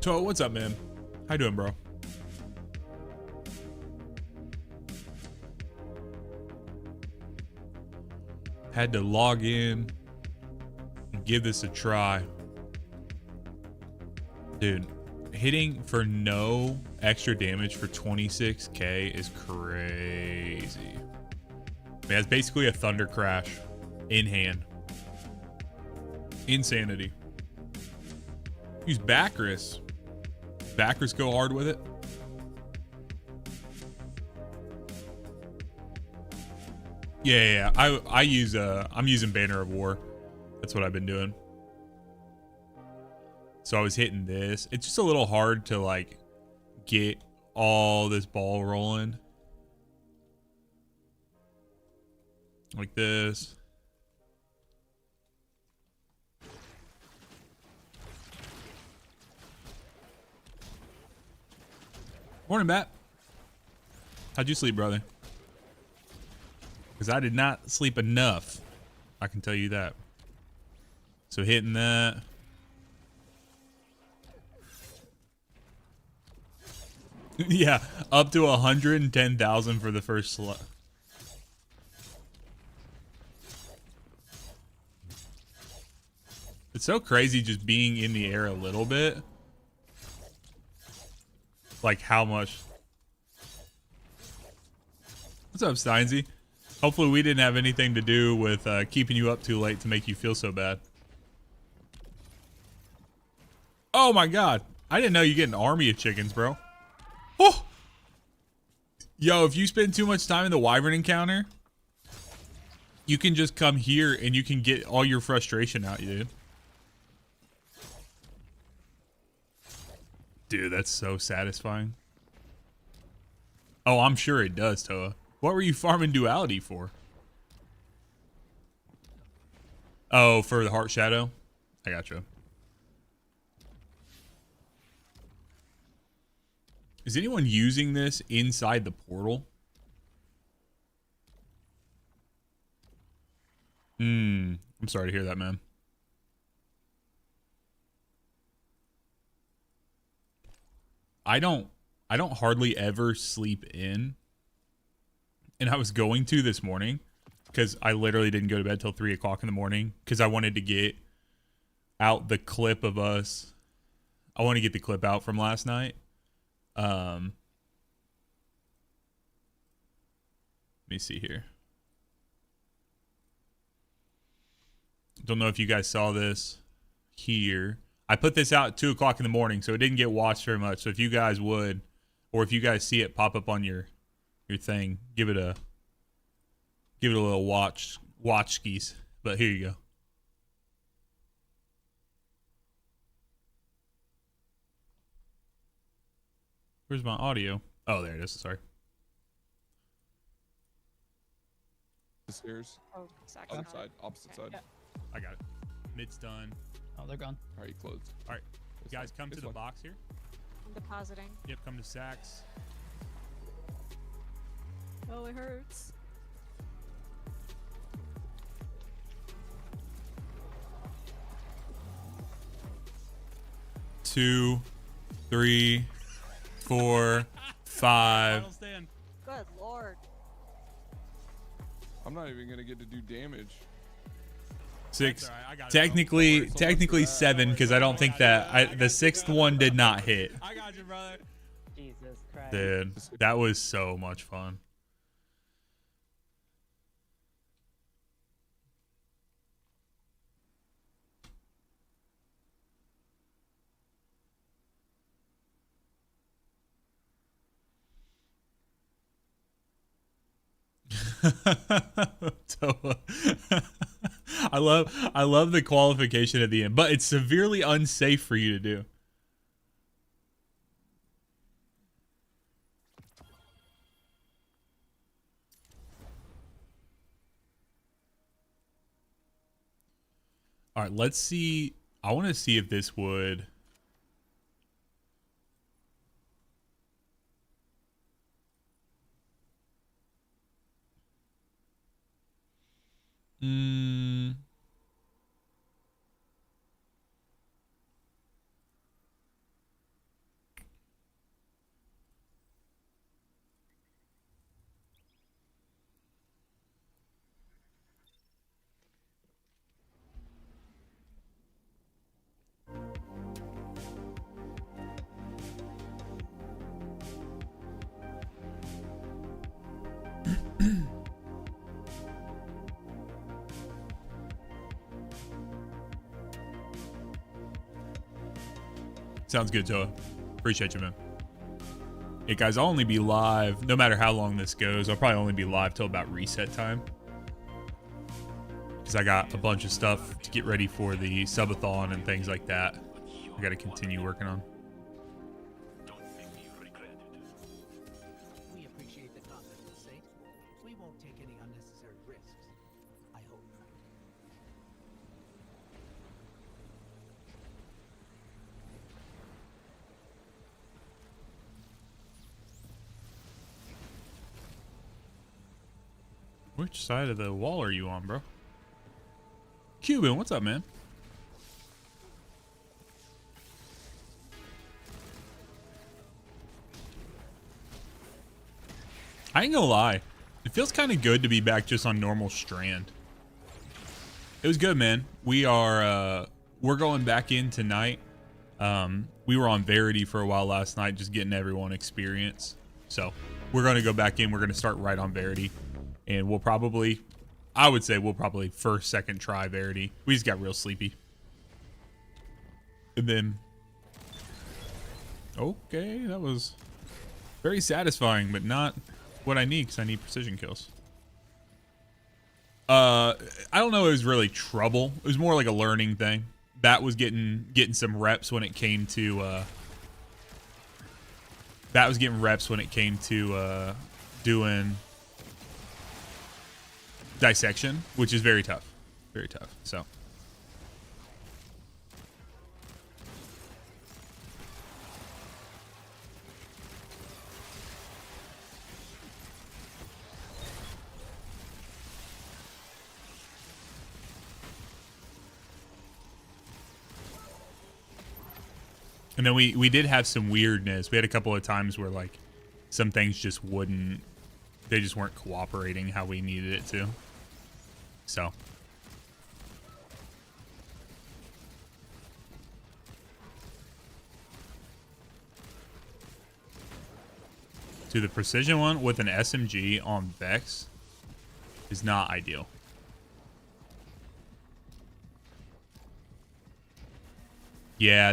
So what's up, man? How you doing, bro? Had to log in and give this a try. Dude, hitting for no extra damage for 26k is crazy. Man, it's basically a thunder crash in hand. Insanity. Use Bacchus. Bacchus go hard with it. Yeah. I use I'm using Banner of War. That's what I've been doing. So I was hitting this. It's just a little hard to like get all this ball rolling. Like this. Morning, Matt. How'd you sleep, brother? Because I did not sleep enough. I can tell you that. So hitting that. Yeah, up to 110,000 for the first slot. It's so crazy just being in the air a little bit. Like how much. What's up, Steinsy? Hopefully we didn't have anything to do with keeping you up too late to make you feel so bad. Oh my god. I didn't know you get an army of chickens, bro. Oh! Yo, if you spend too much time in the Wyvern encounter, you can just come here and you can get all your frustration out, dude. Dude, that's so satisfying. Oh, I'm sure it does, Toa. What were you farming duality for? Oh, for the Heart Shadow? I gotcha. Is anyone using this inside the portal? I'm sorry to hear that, man. I don't hardly ever sleep in. And I was going to this morning because I literally didn't go to bed till 3 o'clock in the morning because I wanted to get out the clip of us. I want to get the clip out from last night. Let me see here. Don't know if you guys saw this here. I put this out at 2 o'clock in the morning, so it didn't get watched very much. So if you guys would, or if you guys see it pop up on your thing, give it a little watch skis. But here you go. Where's my audio? Oh, there it is. Sorry. The stairs. Oh, Opposite side. Yeah. I got it. Mid's done. Oh, they're gone. All right, closed. All right, guys, come to the box here. I'm depositing. Yep, come to Sachs. Oh, it hurts. Two, 3, 4, 5. Good lord. I'm not even gonna get to do damage. 6. Right, Technically 7 because I don't think that the 6th one did not hit. I got you, brother. Jesus Christ. Dude, that was so much fun. I love the qualification at the end, but it's severely unsafe for you to do. All right, let's see. I want to see if this would. Sounds good, Toa. Appreciate you, man. Hey, guys, I'll only be live, no matter how long this goes, I'll probably only be live till about reset time. Because I got a bunch of stuff to get ready for the subathon and things like that. I got to continue working on. We appreciate the confidence, Saint. We won't take any unnecessary risks. I hope. Which side of the wall are you on, bro? Cuban, what's up, man? I ain't gonna lie. It feels kind of good to be back just on normal Strand. It was good, man. We're going back in tonight. We were on Verity for a while last night, just getting everyone experience. So we're gonna go back in. We're gonna start right on Verity. And we'll probably, I would say we'll probably first, second try Verity. We just got real sleepy. And then, okay, that was very satisfying, but not what I need because I need precision kills. I don't know. It was really trouble. It was more like a learning thing. That was getting some reps when it came to. That was getting reps when it came to doing dissection, which is very tough. Very tough. So. And then we did have some weirdness. We had a couple of times where like some things just wouldn't, they just weren't cooperating how we needed it to. So. To the precision one with an SMG on Vex is not ideal. Yeah,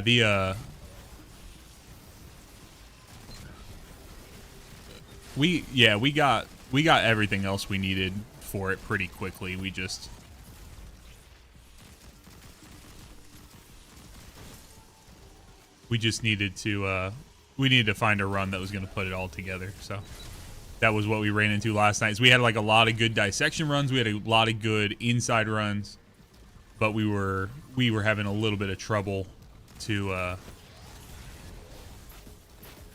we got everything else we needed for it pretty quickly. We just needed to find a run that was going to put it all together. So that was what we ran into last night. So we had like a lot of good dissection runs. We had a lot of good inside runs, but we were having a little bit of trouble to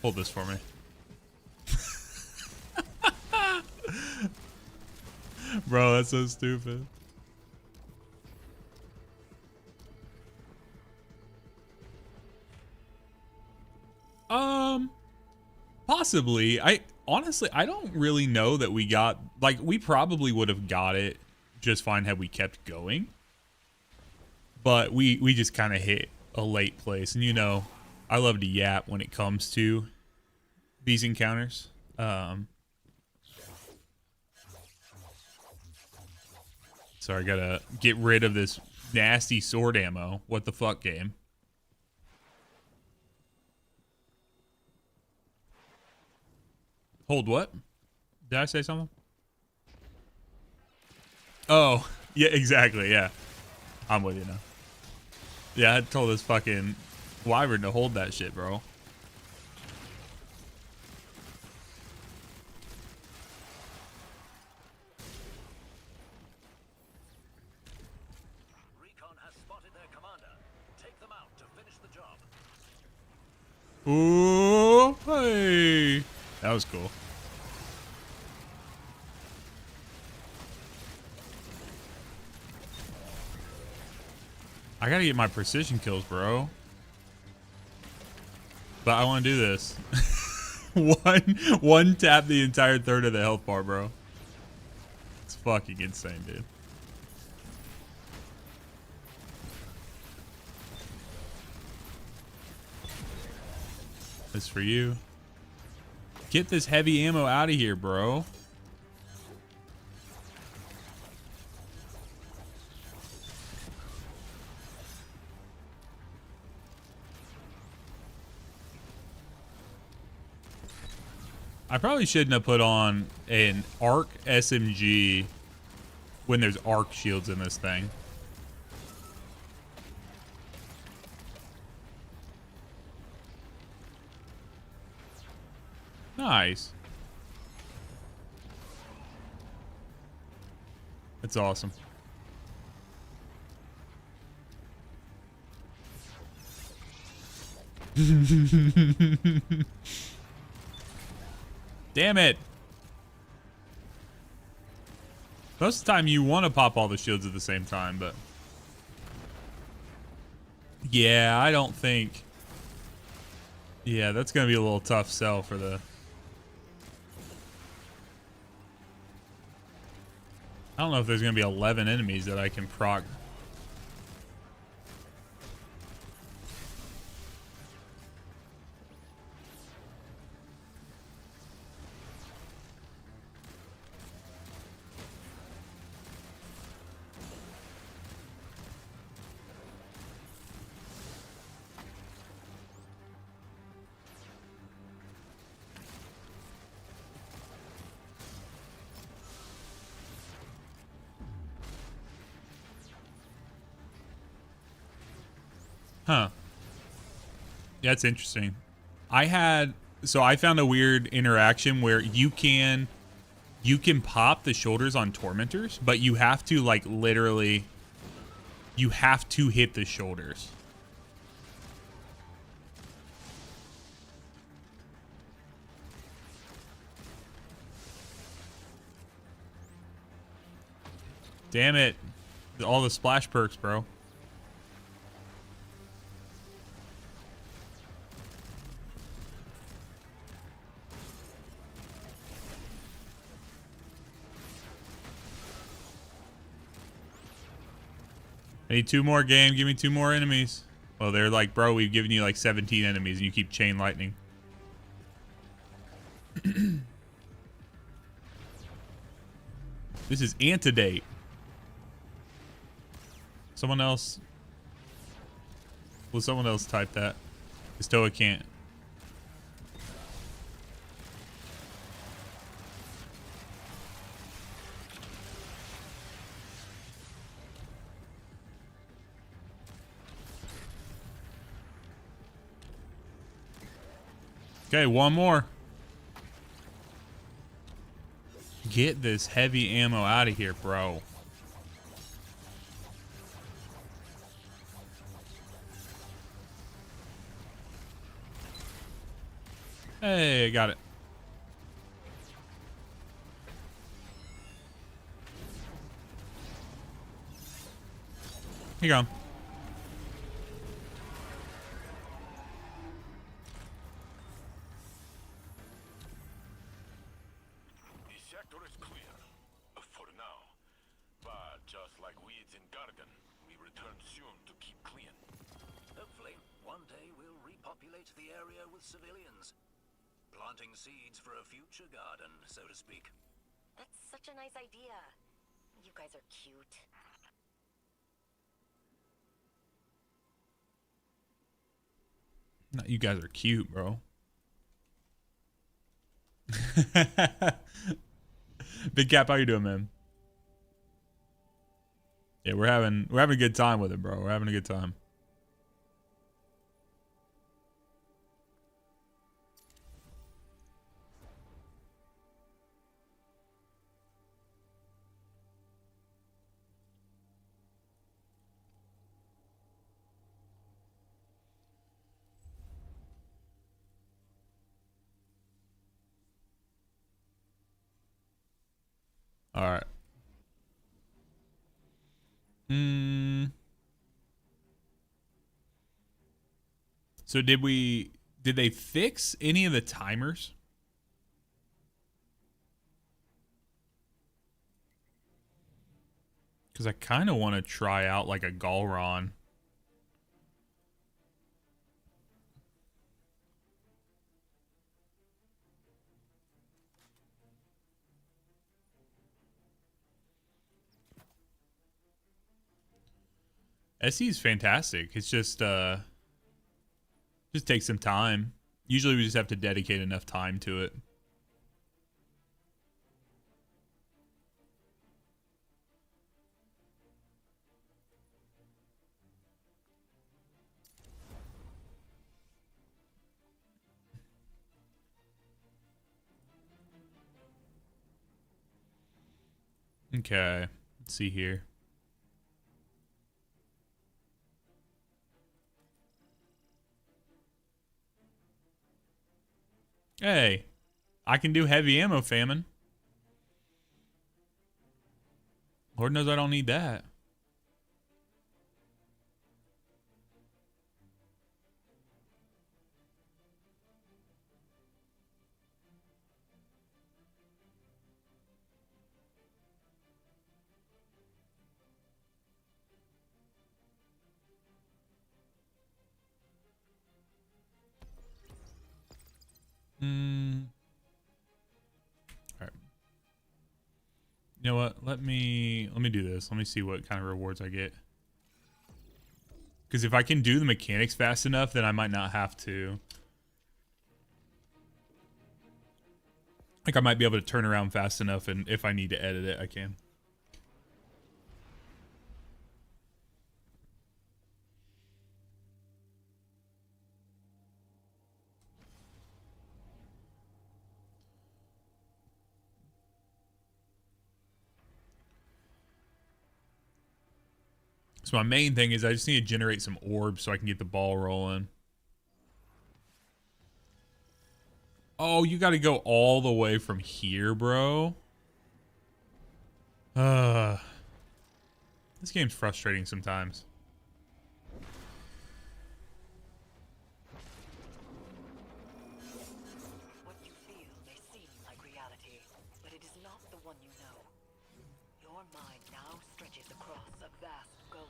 hold this for me. Bro, that's so stupid. Possibly. Honestly, I don't really know that we got, like, we probably would have got it just fine had we kept going. But we just kind of hit a late place. And you know, I love to yap when it comes to these encounters. So I gotta get rid of this nasty sword ammo. What the fuck, game? Hold what? Did I say something? Oh, yeah, exactly, yeah. I'm with you now. Yeah, I told this fucking wyvern to hold that shit, bro. Ooh, hey. That was cool. I gotta get my precision kills, bro. But I want to do this. one tap the entire third of the health bar, bro. It's fucking insane, dude. This for you. Get this heavy ammo out of here, bro. I probably shouldn't have put on an arc SMG when there's arc shields in this thing. Nice. That's awesome. Damn it. Most of the time you want to pop all the shields at the same time, but... Yeah, I don't think... Yeah, that's going to be a little tough sell for the... I don't know if there's going to be 11 enemies that I can proc. Huh. Yeah, that's interesting. I found a weird interaction where you can pop the shoulders on tormentors, but you have to like literally you have to hit the shoulders. Damn it. All the splash perks, bro. I need 2 more, game. Give me 2 more enemies. Well, they're like, bro, we've given you like 17 enemies and you keep chain lightning. This is antidate. Someone else. Will someone else type that? Because Toa can't. Okay, 1 more. Get this heavy ammo out of here, bro. Hey, I got it. Here you go. The area with civilians, planting seeds for a future garden, so to speak. That's such a nice idea. You guys are cute. You guys are cute, bro. Big Cap, how you doing, man? Yeah, we're having a good time with it, bro. We're having a good time. All right. So did they fix any of the timers? Because I kind of want to try out like a Galron. SE is fantastic. It's just takes some time. Usually we just have to dedicate enough time to it. Okay. Let's see here. Hey, I can do heavy ammo famine. Lord knows I don't need that. All right. You know what? Let me do this. Let me see what kind of rewards I get. Because if I can do the mechanics fast enough, then I might not have to. Like I might be able to turn around fast enough, and if I need to edit it, I can. So my main thing is I just need to generate some orbs so I can get the ball rolling. Oh, you got to go all the way from here, bro. This game's frustrating sometimes. What you feel may seem like reality, but it is not the one you know. Your mind now stretches across a vast gulf.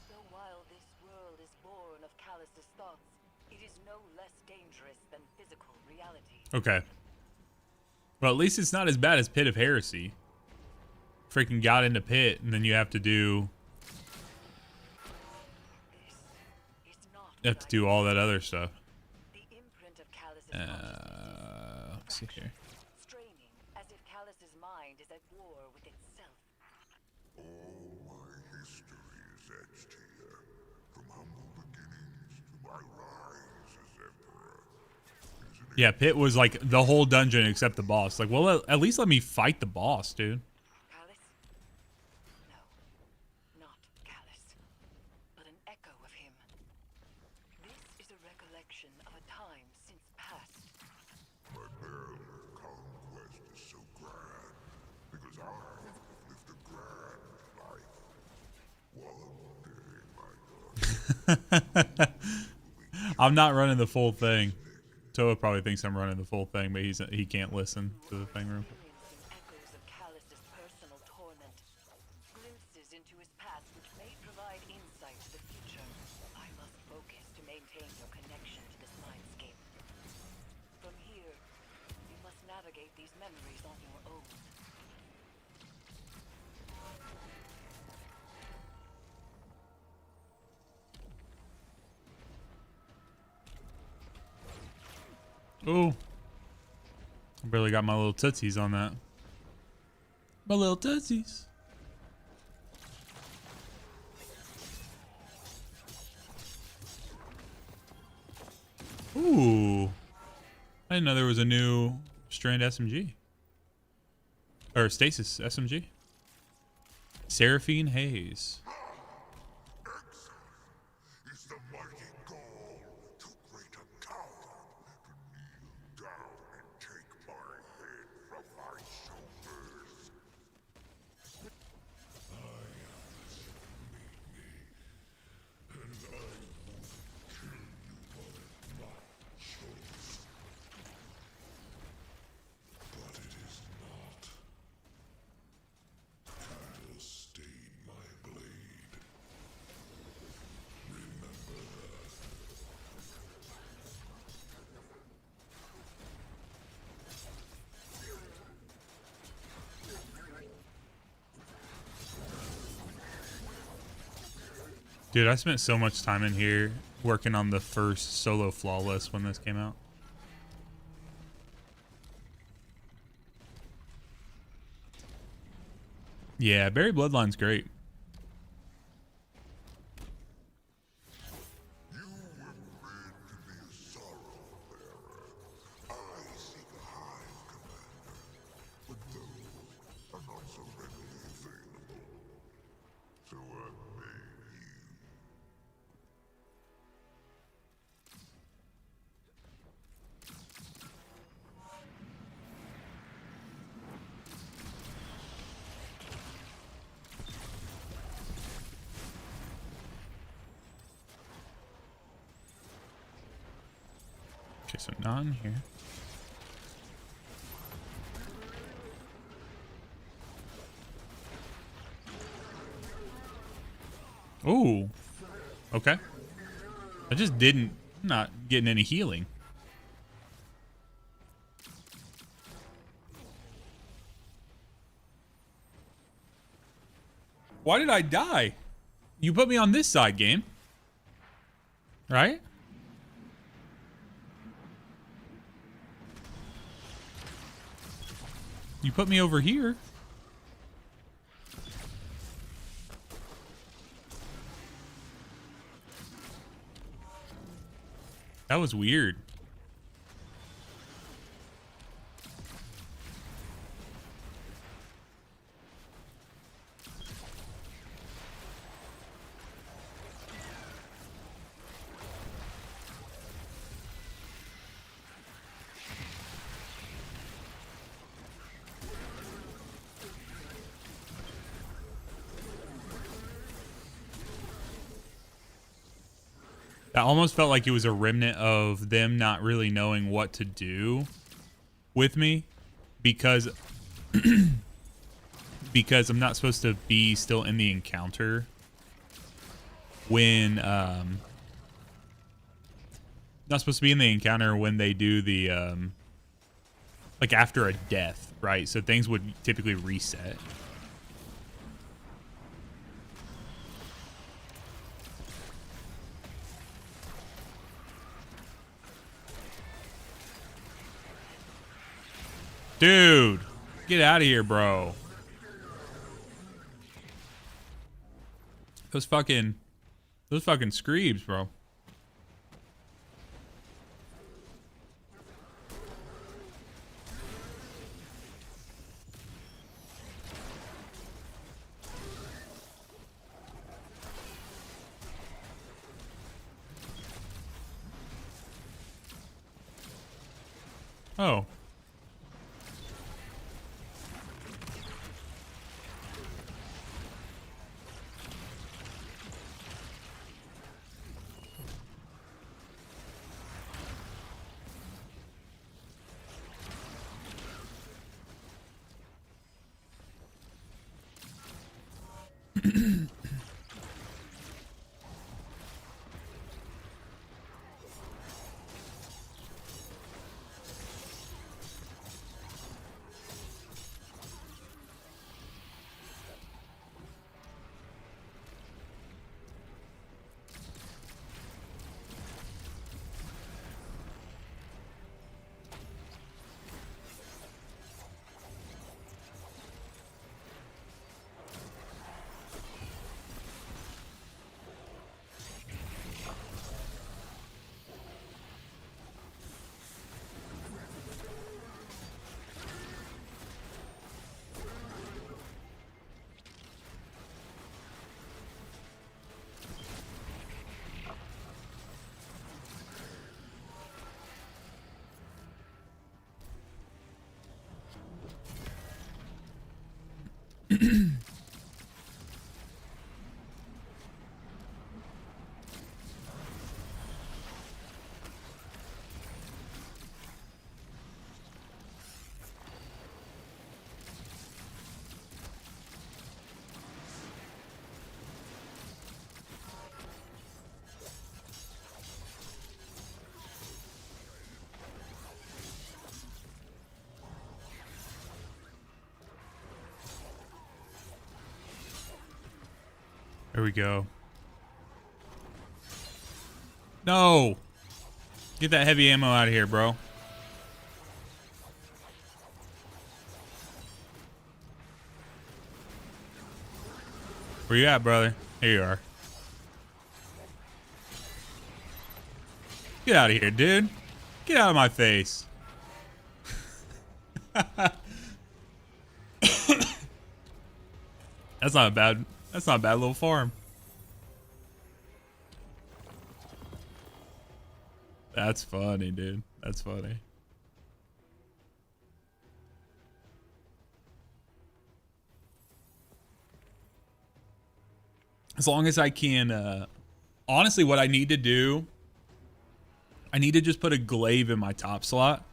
So while this world is born of Callus's thoughts, it is no less dangerous than physical reality. Okay. Well, at least it's not as bad as Pit of Heresy. Freaking got into Pit, and then you have to do... This is not You have to do all that other stuff. the imprint of Callus's consciousness Let's see here. straining as if Callus's mind is at war with itself. All my history is etched here, from humble beginnings to my rise as emperor. Yeah, Pit was like the whole dungeon except the boss. Like, well, at least let me fight the boss, dude. Callus? No, not Callus, but an echo of him. This is a recollection of a time since past. My perilous conquest is so grand, because I have lived a grand life. One day, my God. I'm not running the full thing. Toa probably thinks I'm running the full thing, but he can't listen to the thing room. Experiencing echoes of Callus's personal torment, glimpses into his past which may provide insight to the future. I must focus to maintain your connection to this mindscape. From here, you must navigate these memories on your own. Ooh. I barely got my little tootsies on that. My little tootsies. Ooh. I didn't know there was a new Strand SMG. Or Stasis SMG. Seraphine Haze. Is the mighty goal too great a coward to kneel down and take my head from my shoulders? But it is not. Candle stain my blade. Remember that. Dude, I spent so much time in here working on the first solo flawless when this came out. Yeah, Barry Bloodline's great. You were bred to be a sorrow bearer. I seek a hive commander, but those are not so readily Okay, so not in here. Ooh. Okay. I just didn't. I'm not getting any healing. Why did I die? You put me on this side, game. Right? You put me over here. That was weird. That almost felt like it was a remnant of them not really knowing what to do with me because because I'm not supposed to be still in the encounter when not supposed to be in the encounter when they do the like after a death, right? So things would typically reset. Dude, get out of here, bro. Those fucking screebs, bro. Oh. There we go. No! Get that heavy ammo out of here, bro. Where you at, brother? Here you are. Get out of here, dude. Get out of my face. That's not a bad little farm. That's funny, dude. That's funny. As long as I can, honestly, what I need to do, I need to just put a glaive in my top slot.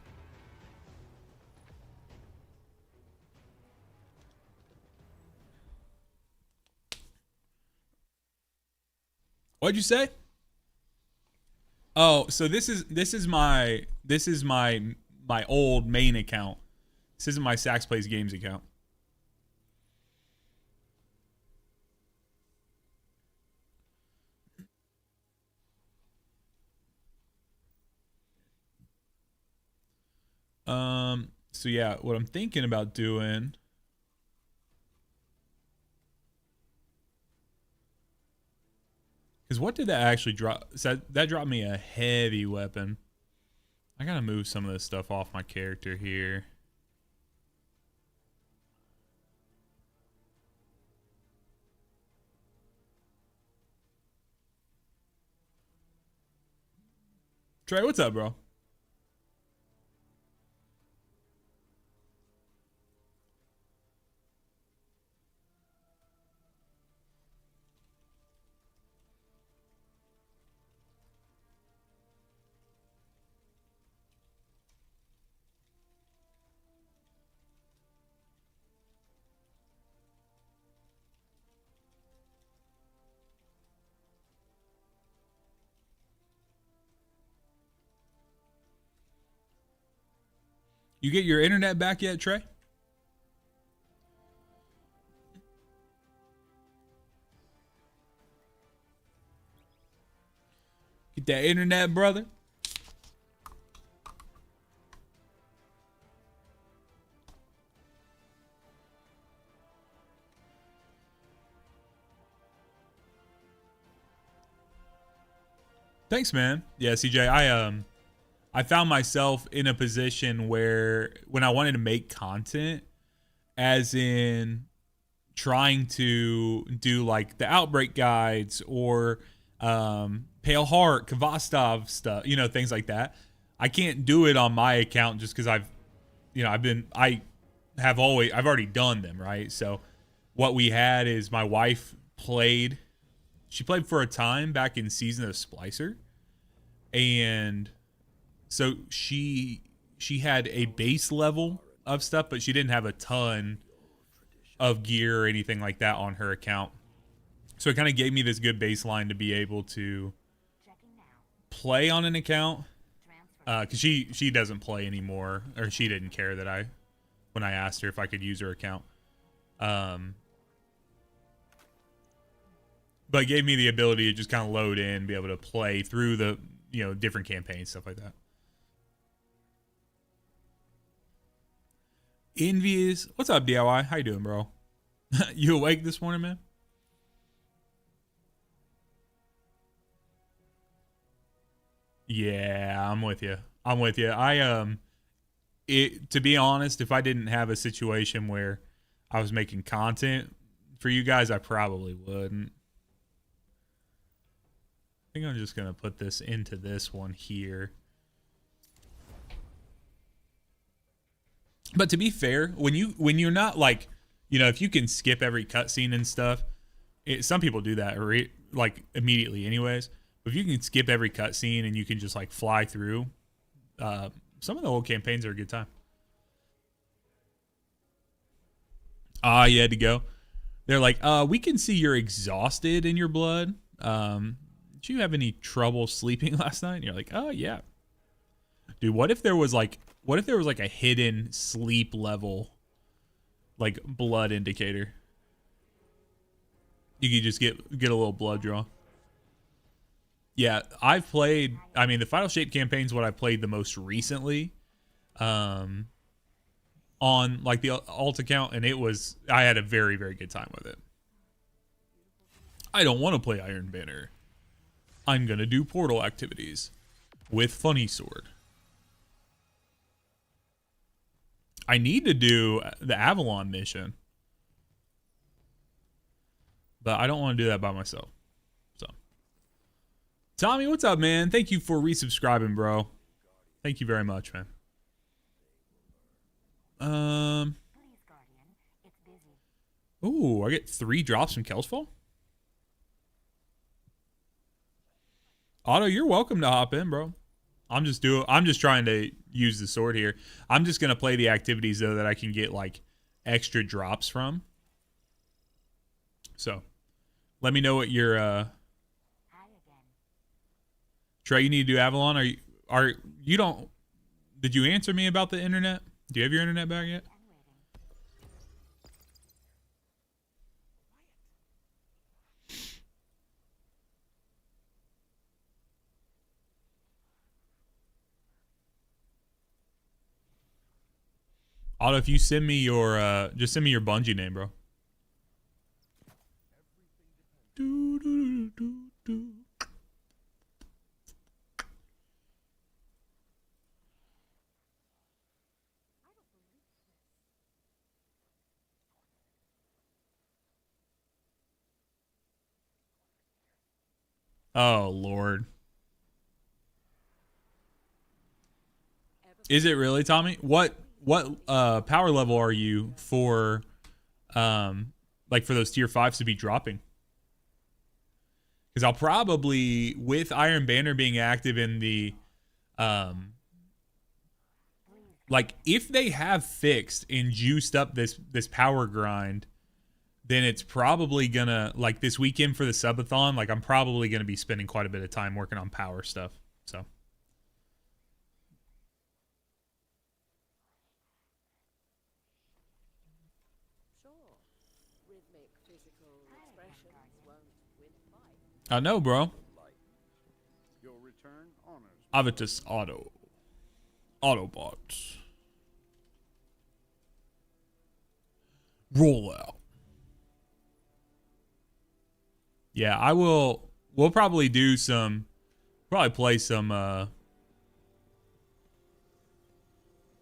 What'd you say? Oh, so this is my old main account. This isn't my Sax Plays Games account. So yeah, what I'm thinking about doing. Because what did that actually drop? So that dropped me a heavy weapon. I gotta move some of this stuff off my character here. Trey, what's up, bro? You get your internet back yet, Trey? Get that internet, brother. Thanks, man. Yeah, CJ, I found myself in a position where when I wanted to make content, as in trying to do like the Outbreak guides or Pale Heart, Kvastov stuff, you know, things like that. I can't do it on my account just because I've already done them, right? So what we had is my wife played. She played for a time back in Season of Splicer, and so she had a base level of stuff, but she didn't have a ton of gear or anything like that on her account. So it kind of gave me this good baseline to be able to play on an account, because she doesn't play anymore, or she didn't care that when I asked her if I could use her account. But it gave me the ability to just kind of load in, be able to play through the, you know, different campaigns, stuff like that. Envious, what's up, DIY? How you doing, bro? You awake this morning, man? Yeah, I'm with you. To be honest, if I didn't have a situation where I was making content for you guys, I probably wouldn't. I think I'm just gonna put this into this one here. But to be fair, when you're not like, you know, if you can skip every cutscene and stuff, some people do that like immediately anyways. But if you can skip every cutscene and you can just like fly through, some of the old campaigns are a good time. You had to go. They're like, we can see you're exhausted in your blood. Did you have any trouble sleeping last night? And you're like, oh yeah. Dude, what if there was like a hidden sleep level, like blood indicator? You could just get a little blood draw. Yeah, I've played, I mean, the Final Shape campaign is what I played the most recently, on like the alt account, and I had a very, very good time with it. I don't want to play Iron Banner. I'm gonna do portal activities with Funny Sword. I need to do the Avalon mission, but I don't want to do that by myself. So, Tommy, what's up, man? Thank you for resubscribing, bro. Thank you very much, man. Ooh, I get 3 drops from Kelsfall. Otto, you're welcome to hop in, bro. I'm just trying to use the sword here. I'm just gonna play the activities though that I can get like extra drops from. So let me know what your Trey, you need to do Avalon. Did you answer me about the internet? Do you have your internet back yet? Otto, if you send me your just send me your Bungie name, bro. Do, do, do, do. Oh Lord. Is it really, Tommy? What power level are you for like for those tier 5s to be dropping? Because I'll probably, with Iron Banner being active in the like if they have fixed and juiced up this power grind, then it's probably gonna, like this weekend for the subathon, like I'm probably gonna be spending quite a bit of time working on power stuff. So I know, bro. Avitus Auto. Autobots. Rollout. Yeah, I will. We'll probably do some. Probably play some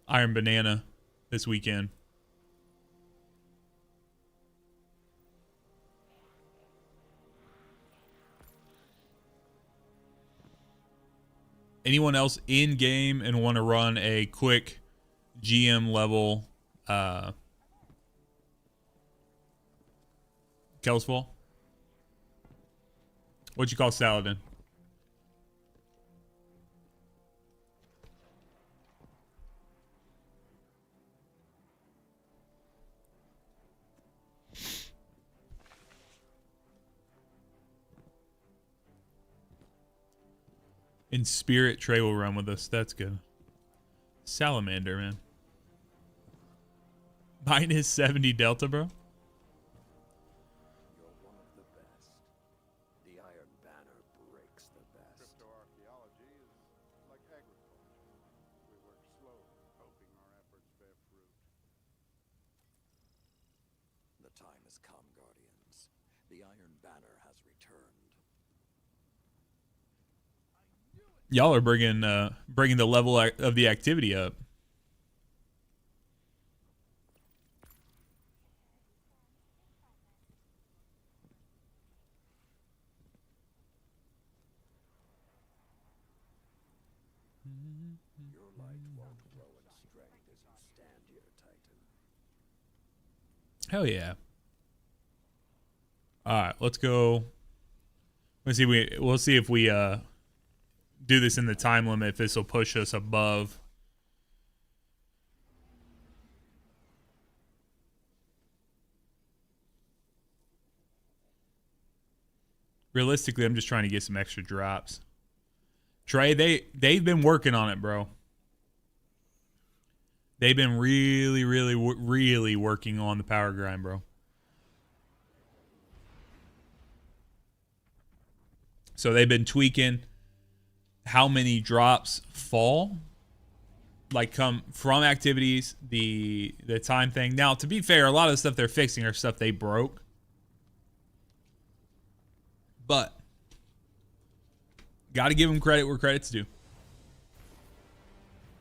Iron Banana this weekend. Anyone else in game and want to run a quick GM level Kelsfall? What'd you call Saladin? In spirit, Trey will run with us. That's good. Salamander, man. Minus 70 Delta, bro. You're one of the best. The Iron Banner breaks the best. Cryptoarchaeology is like agriculture. We work slowly, hoping our efforts bear fruit. The time has come, Guardians. The Iron Banner has returned. Y'all are bringing the level of the activity up. Your light won't grow in strength as you stand here, Titan. Hell yeah. All right, let's go. Let's see. We'll see if we do this in the time limit. If this will push us above. Realistically, I'm just trying to get some extra drops. Trey, they've been working on it, bro. They've been really working on the power grind, bro. So they've been tweaking how many drops fall, like come from activities, the time thing. Now, to be fair, a lot of the stuff they're fixing are stuff they broke. But got to give them credit where credit's due.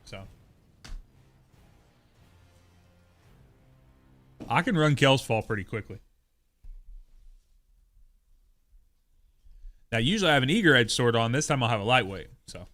So I can run Kelsfall pretty quickly. Now, usually I have an eager edge sword on. This time I'll have a lightweight. So.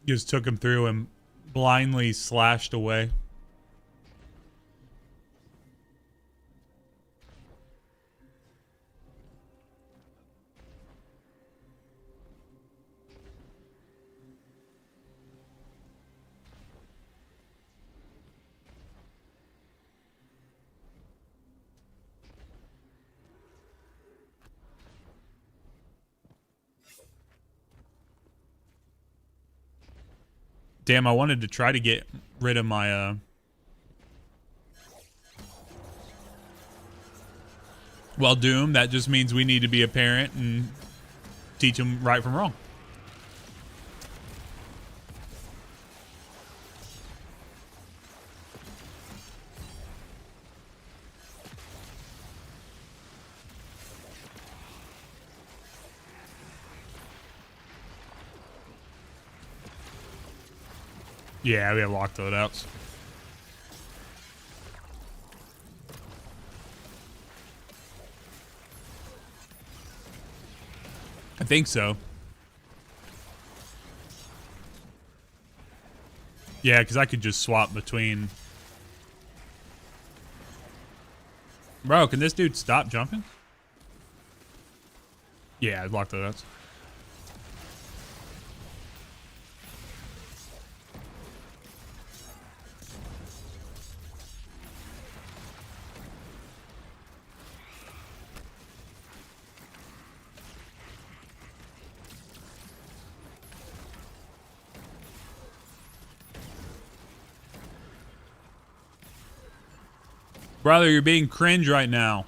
Just took him through and blindly slashed away. Damn, I wanted to try to get rid of my, Well, Doom, that just means we need to be a parent and teach them right from wrong. Yeah, we have locked loadouts. I think so. Yeah, because I could just swap between. Bro, can this dude stop jumping? Yeah, I locked loadouts. Brother, you're being cringe right now.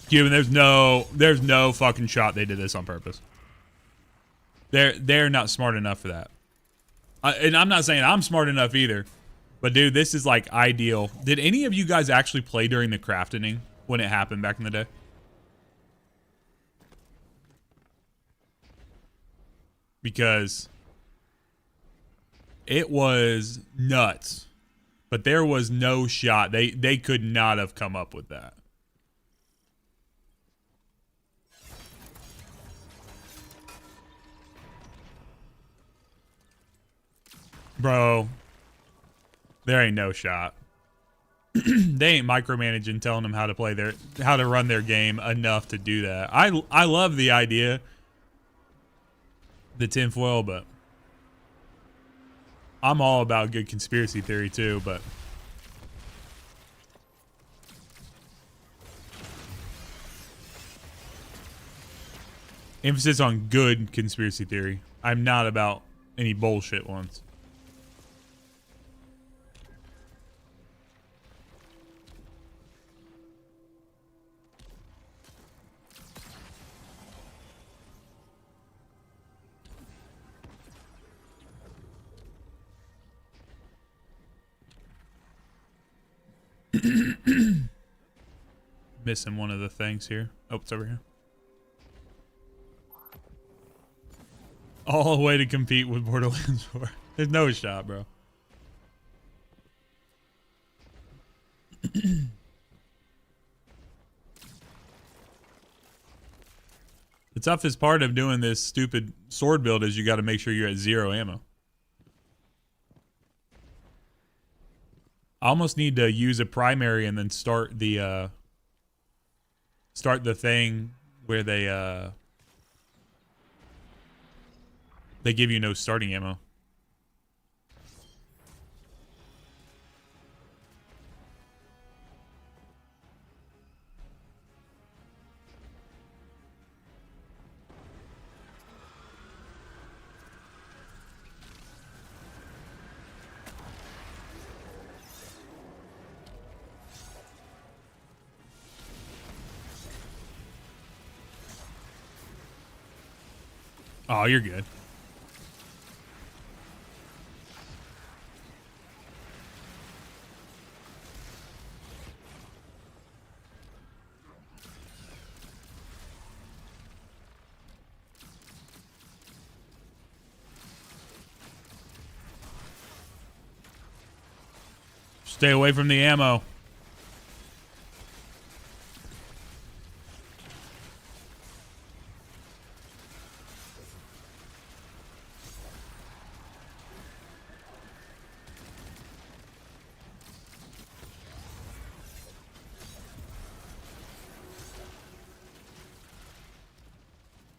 Cuban, there's no fucking shot they did this on purpose. They're not smart enough for that. And I'm not saying I'm smart enough either. But dude, this is like ideal. Did any of you guys actually play during the crafting when it happened back in the day? Because it was nuts. But there was no shot. They could not have come up with that. Bro, there ain't no shot. They ain't micromanaging, telling them how to run their game enough to do that. I love the idea, the tinfoil, but I'm all about good conspiracy theory too. But emphasis on good conspiracy theory. I'm not about any bullshit ones. Missing one of the things here. Oh, it's over here. All the way to compete with Borderlands 4. There's no shot, bro. The toughest part of doing this stupid sword build is you got to make sure you're at 0 ammo. I almost need to use a primary and then start the thing where they give you no starting ammo. Oh, you're good. Stay away from the ammo.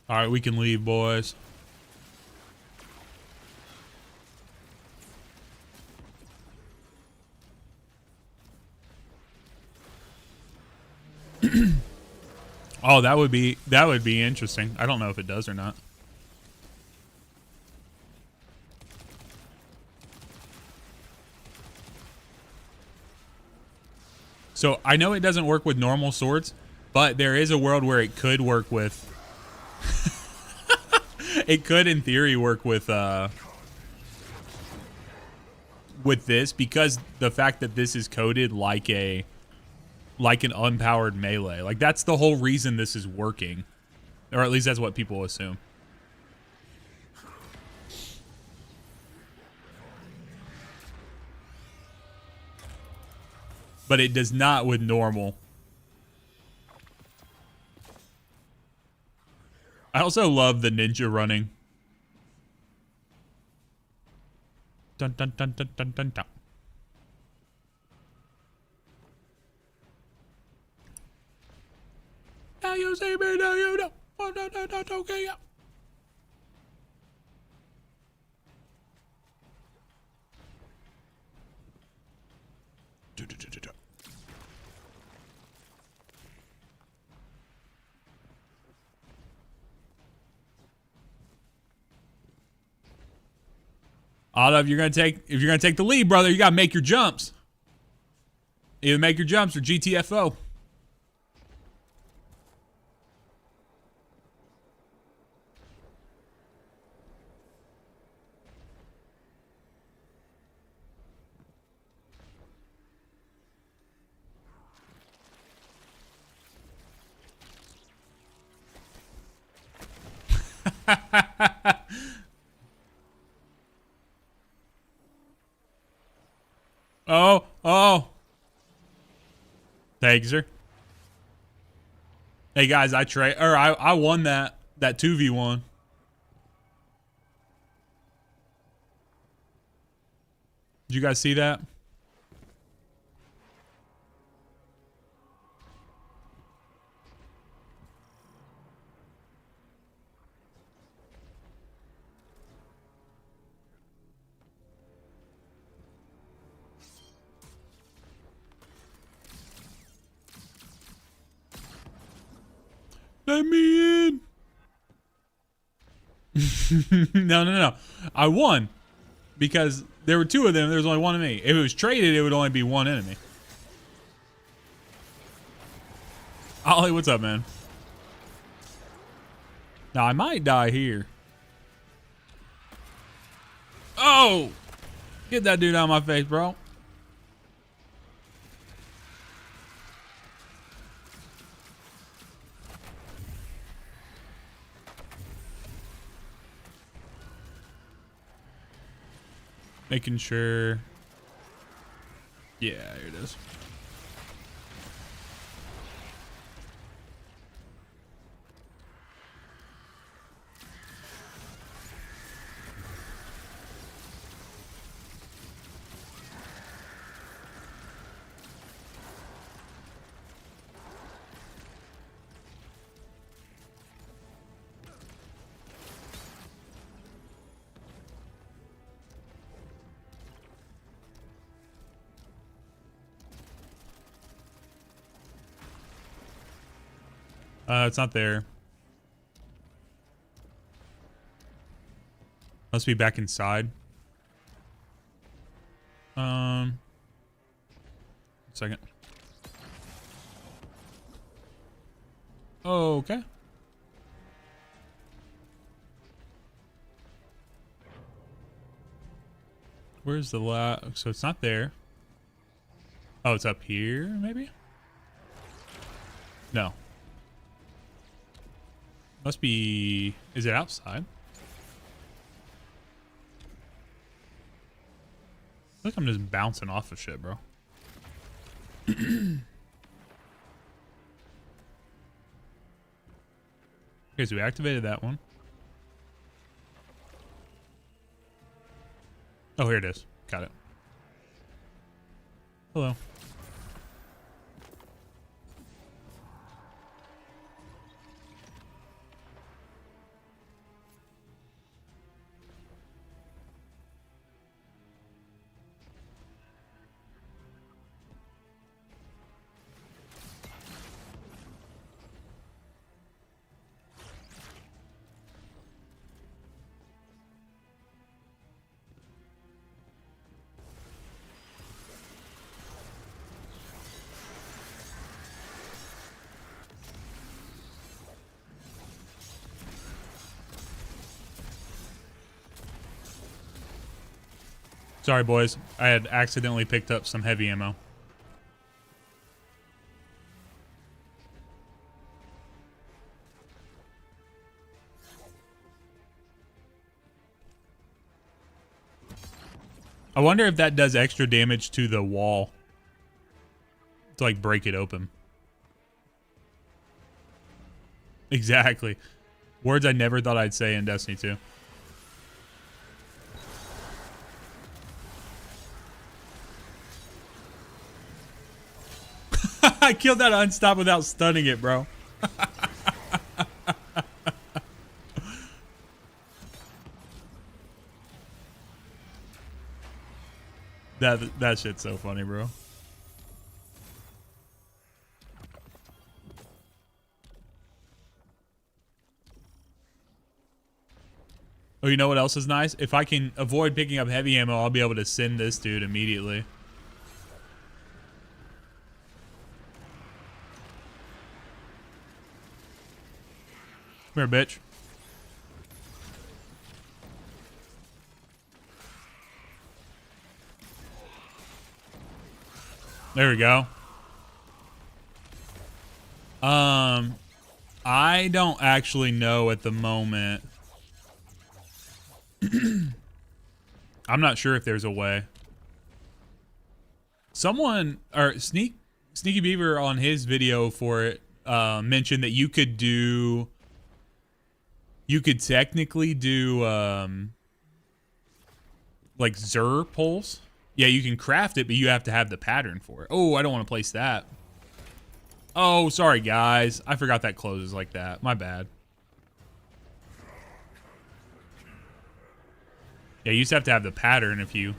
All right, we can leave, boys. Oh, that would be interesting. I don't know if it does or not. So I know it doesn't work with normal swords, but there is a world where it could work with. It could, in theory, work with this, because the fact that this is coded like an unpowered melee. Like, that's the whole reason this is working, or at least that's what people assume. But it does not with normal. I also love the ninja running. Dun dun dun dun dun dun dun. Now you see me, now you know. Oh, no, no, no, okay, yeah. Otto, if you're gonna take the lead, brother, you gotta make your jumps. Either make your jumps or GTFO. Oh. Thanks, sir. Hey guys, I won that 2v1. Did you guys see that? Let me in. No. I won because there were two of them. There was only one of me. If it was traded, it would only be one enemy. Ollie, what's up, man? Now, I might die here. Oh! Get that dude out of my face, bro. Making sure. Yeah, here it is. It's not there. Must be back inside. Second. Okay. Where's the so it's not there. Oh, it's up here, maybe? No. Must be... Is it outside? I feel like I'm just bouncing off of shit, bro. Okay, so we activated that one. Oh, here it is. Got it. Hello. Sorry, boys. I had accidentally picked up some heavy ammo. I wonder if that does extra damage to the wall to, like, break it open. Exactly. Words I never thought I'd say in Destiny 2. I killed that unstop without stunning it, bro. That shit's so funny, bro. Oh, you know what else is nice? If I can avoid picking up heavy ammo, I'll be able to send this dude immediately. Come here, bitch. There we go. I don't actually know at the moment. I'm not sure if there's a way. Someone, or Sneaky Beaver on his video for it, mentioned that you could technically do, like Zur pulls. Yeah, you can craft it, but you have to have the pattern for it. Oh, I don't want to place that. Oh, sorry, guys. I forgot that closes like that. My bad. Yeah, you just have to have the pattern if you...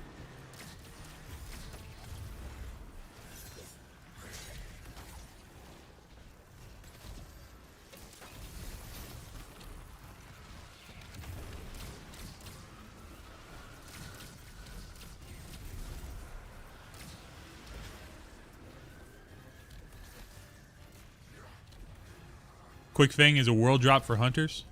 Quick thing is a world drop for hunters.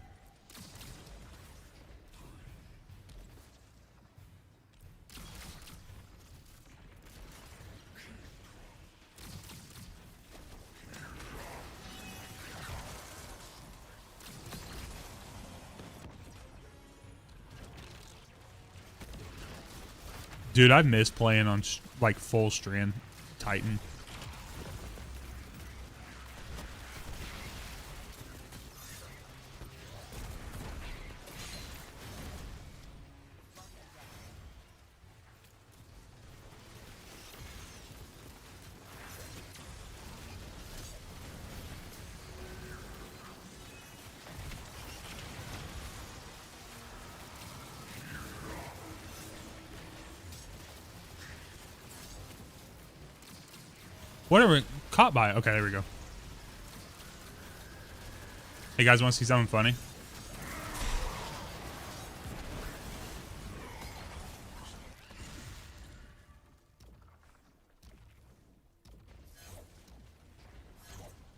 Dude, I miss playing on like full strand Titan. Whatever, caught by it. Okay, there we go. Hey guys, want to see something funny?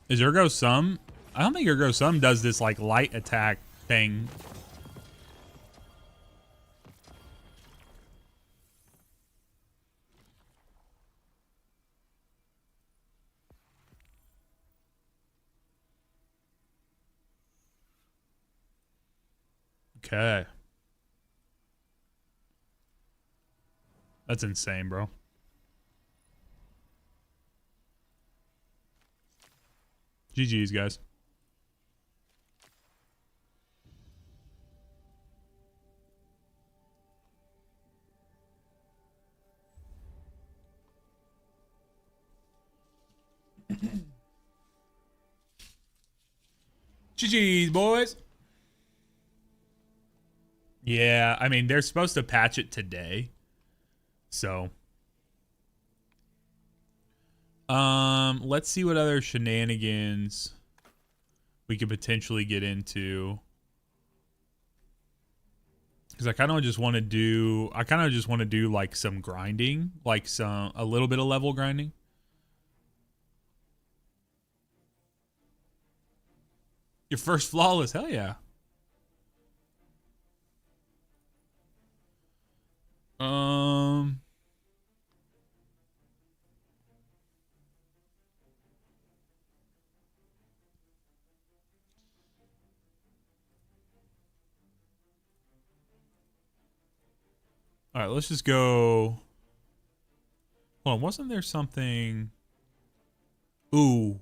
Is Ergo Sum? I don't think Ergo Sum does this like light attack thing. Okay. That's insane, bro. GG's, guys. GG's, boys. Yeah, I mean, they're supposed to patch it today. So, let's see what other shenanigans we could potentially get into. Because I kind of just want to do like some grinding, like a little bit of level grinding. Your first flawless, hell yeah. All right, let's just go. Hold on, wasn't there something? Ooh.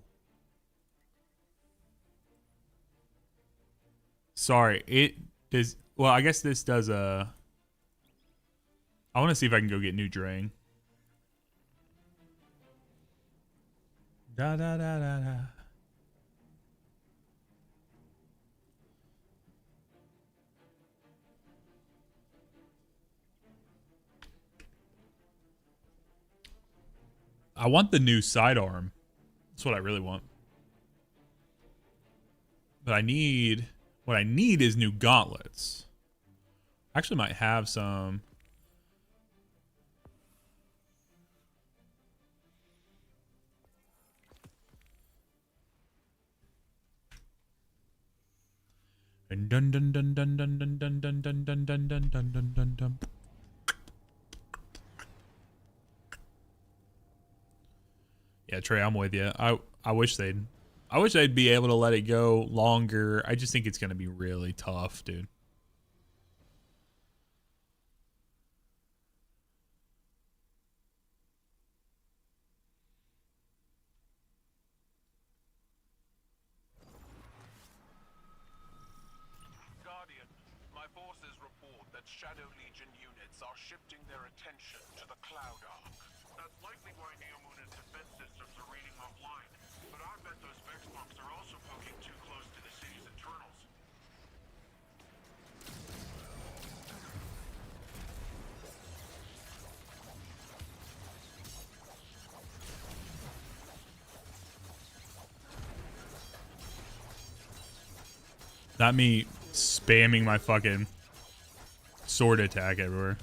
Sorry, it does. Well, I guess this does a. I want to see if I can go get new Drang. Da da da da da. I want the new sidearm. That's what I really want. But what I need is new gauntlets. I actually might have some. Dun dun dun dun dun dun dun dun dun dun dun dun dun dun dun dun. Yeah, Trey, I'm with you. I wish they'd be able to let it go longer. I just think it's gonna be really tough, dude. Guardian, my forces report that Shadow Legion units are shifting their attention to the Cloud Arc. That's likely why Neomuna's defense systems are reading offline. But I bet those Vex monks are also poking too close to the city's internals. Not me spamming my fucking sword attack everywhere.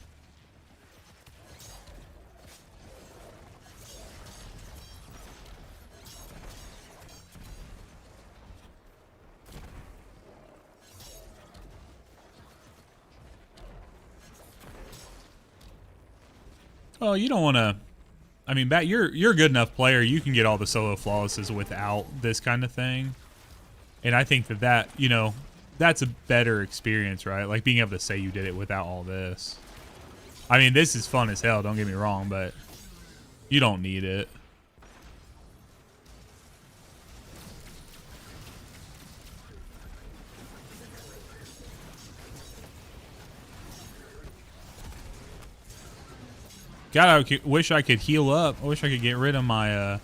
Oh, you don't want to. I mean, Bat, you're a good enough player. You can get all the solo flawlesses without this kind of thing. And I think that, you know, that's a better experience, right? Like being able to say you did it without all this. I mean, this is fun as hell, don't get me wrong, but you don't need it. God, I wish I could heal up. I wish I could get rid of my,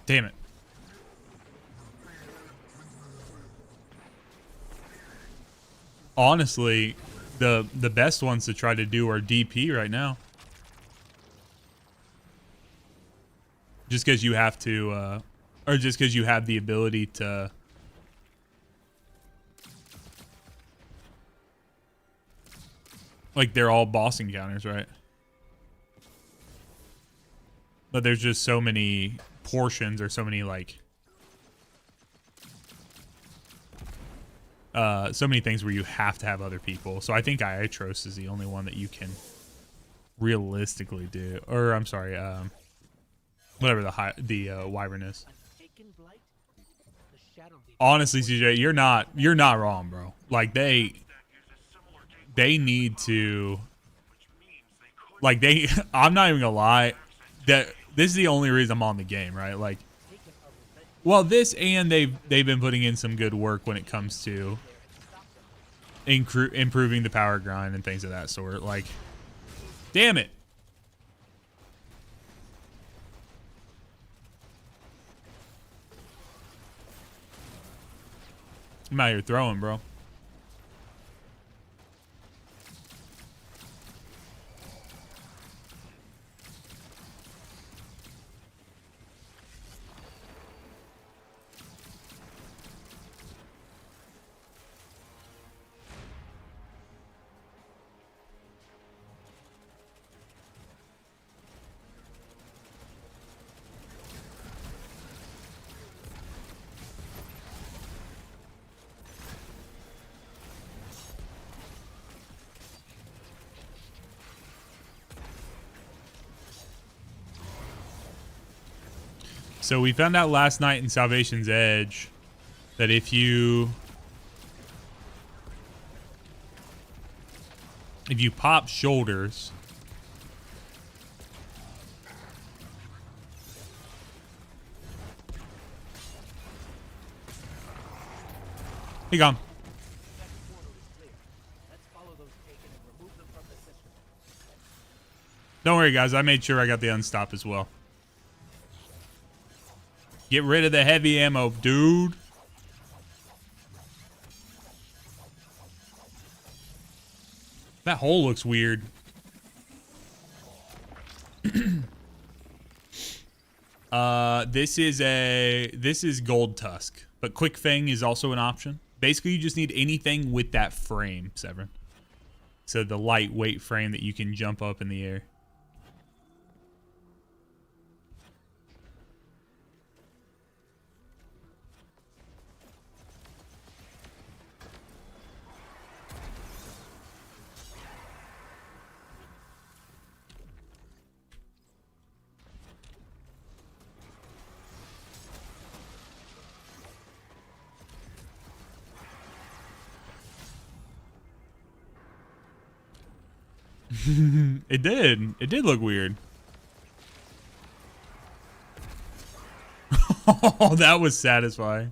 Damn it. Honestly, the best ones to try to do are DP right now. Just because you have to, or just because you have the ability to... Like, they're all boss encounters, right? But there's just so many portions or so many, like... so many things where you have to have other people. So I think Iatros is the only one that you can realistically do. Or, I'm sorry, Whatever the wyvern is. Honestly, CJ, you're not wrong, bro. Like they need to, like I'm not even gonna lie, that this is the only reason I'm on the game, right? Like, well, this and they've been putting in some good work when it comes to improving the power grind and things of that sort. Like, damn it. I'm out here throwing, bro. So we found out last night in Salvation's Edge that if you pop shoulders, he gone. Don't worry, guys. I made sure I got the unstop as well. Get rid of the heavy ammo, dude. That hole looks weird. This is Gold Tusk, but Quick Fang is also an option. Basically, you just need anything with that frame, Severin. So the lightweight frame that you can jump up in the air. It did. It did look weird. Oh, that was satisfying.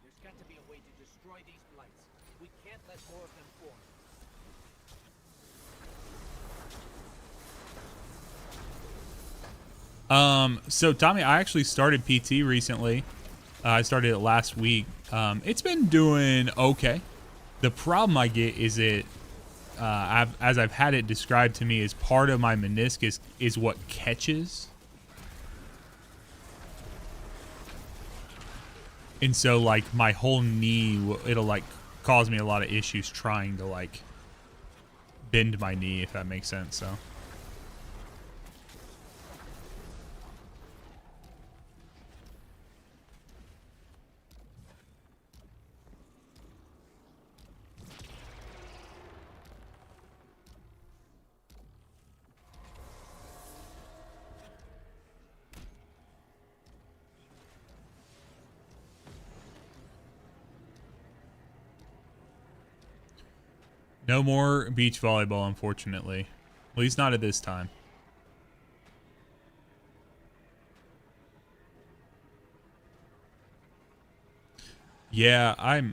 There's got to be a way to destroy these blights. We can't let more of them form. So Tommy, I actually started PT recently. I started it last week. It's been doing okay. The problem I get is as I've had it described to me, as part of my meniscus is what catches. And so like my whole knee, it'll like cause me a lot of issues trying to like bend my knee, if that makes sense. So. No more beach volleyball, unfortunately. At least not at this time. Yeah, I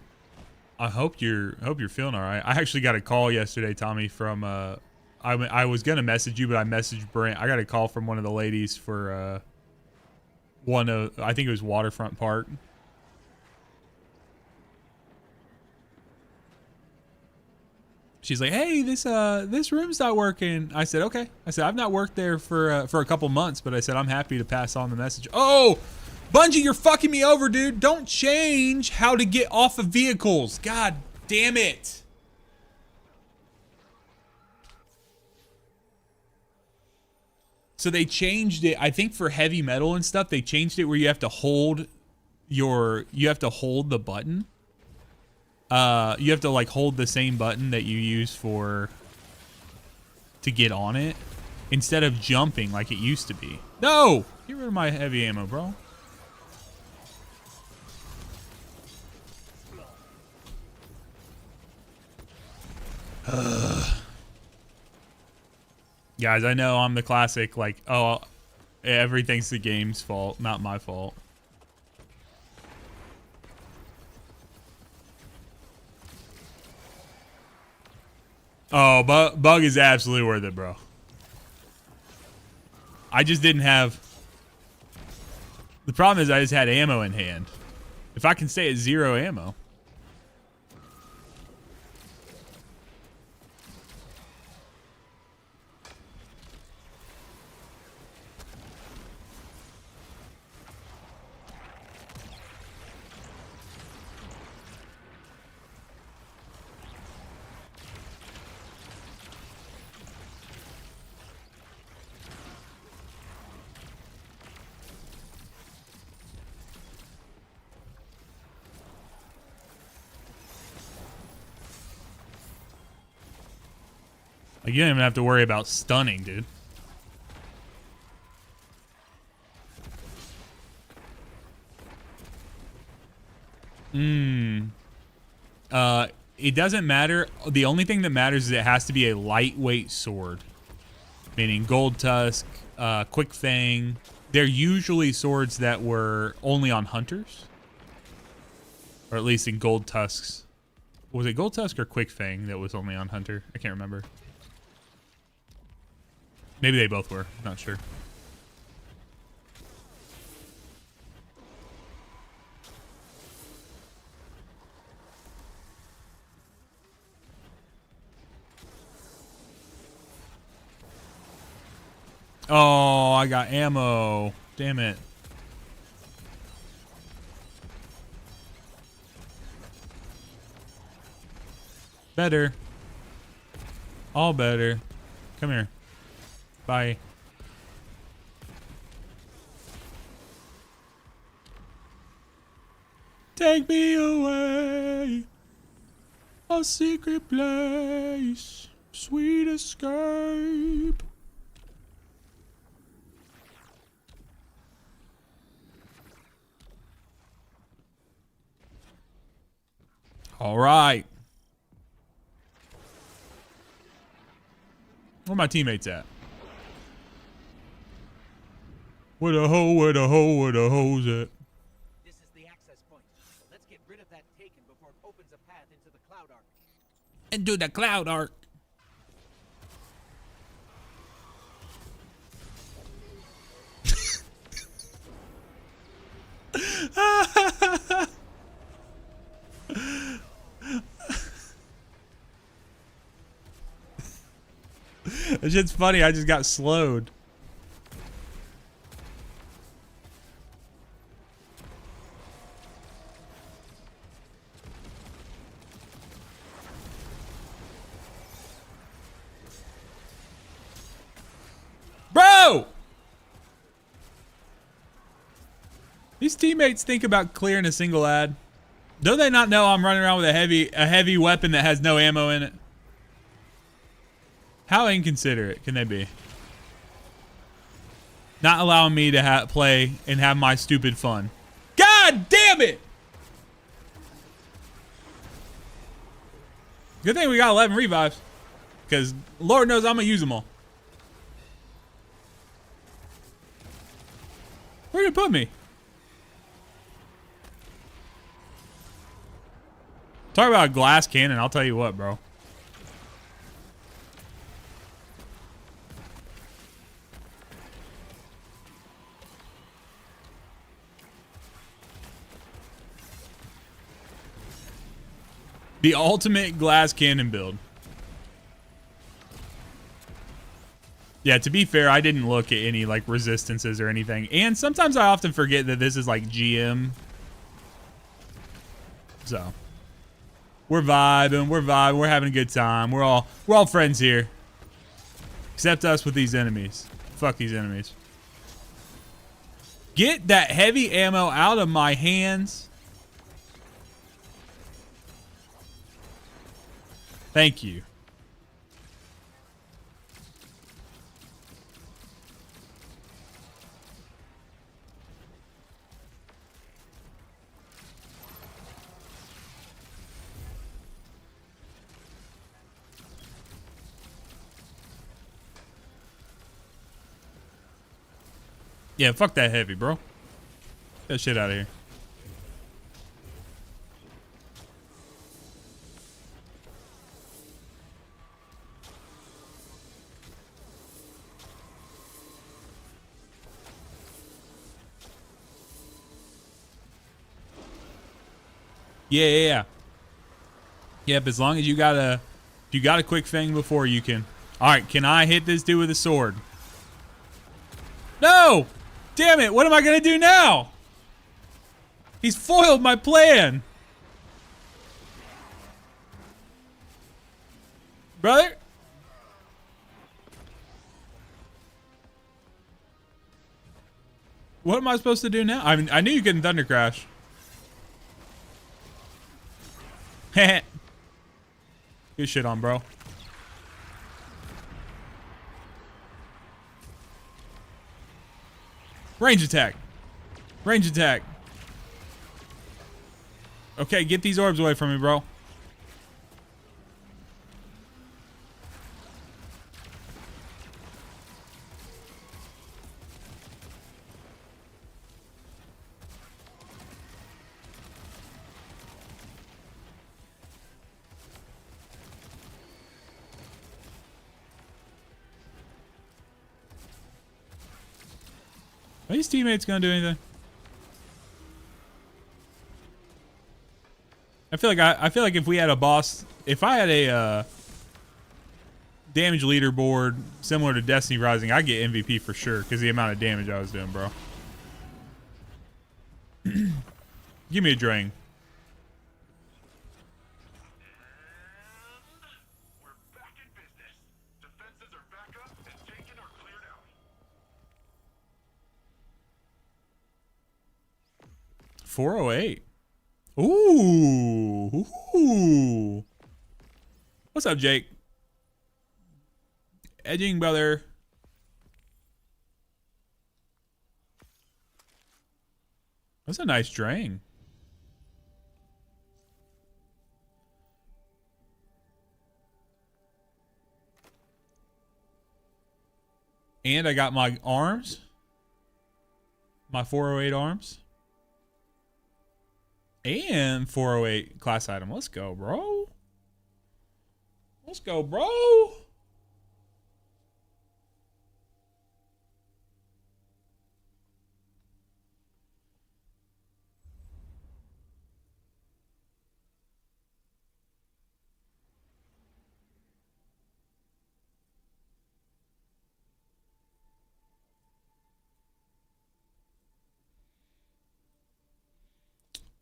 hope you're feeling all right. I actually got a call yesterday, Tommy, from I was gonna message you, but I messaged Brent. I got a call from one of the ladies for one of, I think it was Waterfront Park. She's like, "Hey, this room's not working." I said, "Okay." I said, "I've not worked there for a couple months, but I said I'm happy to pass on the message." Oh, Bungie, you're fucking me over, dude. Don't change how to get off of vehicles. God damn it. So they changed it. I think for heavy metal and stuff, they changed it where you have to hold the button. you have to like hold the same button that you use to get on it instead of jumping like it used to be. No! Get rid of my heavy ammo, bro. Guys, I know I'm the classic, like, oh, everything's the game's fault, not my fault. Oh, bug is absolutely worth it, bro. I just didn't have... The problem is I just had ammo in hand. If I can stay at 0 ammo... Like, you don't even have to worry about stunning, dude. It doesn't matter. The only thing that matters is it has to be a lightweight sword. Meaning Gold Tusk, Quick Fang. They're usually swords that were only on hunters. Or at least in Gold Tusks. Was it Gold Tusk or Quick Fang that was only on hunter? I can't remember. Maybe they both were. Not sure. Oh, I got ammo. Damn it. Better. All better. Come here. Bye. Take me away. A secret place. Sweet escape. All right. Where my teammates at? Where the hoes at? This is the access point. Let's get rid of that taken before it opens a path into the Cloud Arc. Into the Cloud Arc. That shit's funny. I just got slowed. Bro! These teammates think about clearing a single ad. Don't they not know I'm running around with a heavy weapon that has no ammo in it? How inconsiderate can they be? Not allowing me to play and have my stupid fun. God damn it! Good thing we got 11 revives. Because Lord knows I'm going to use them all. Where did it put me? Talk about a glass cannon. I'll tell you what, bro. The ultimate glass cannon build. Yeah, to be fair, I didn't look at any like resistances or anything. And sometimes I often forget that this is like GM. So we're vibing, we're having a good time. We're all friends here. Except us with these enemies. Fuck these enemies. Get that heavy ammo out of my hands. Thank you. Yeah, fuck that heavy, bro. Get that shit out of here. Yeah. Yep, as long as you got a quick thing before you can. All right, can I hit this dude with a sword? No! Damn it, what am I gonna do now? He's foiled my plan. Brother? What am I supposed to do now? I mean, I knew you couldn't thunder crash. Heh. Good shit on, bro. Range attack. Range attack. Okay, get these orbs away from me, bro. Are these teammates gonna do anything? I feel like if we had a boss, if I had a damage leaderboard similar to Destiny Rising, I'd get MVP for sure because the amount of damage I was doing, bro. Give me a drain. We're back in business. Defenses are back up and taken or cleared out. 408. Ooh. Ooh. What's up, Jake? Edging, brother. That's a nice drain. And I got my arms. My 408 arms. And 408 class item. Let's go, bro. Let's go, bro.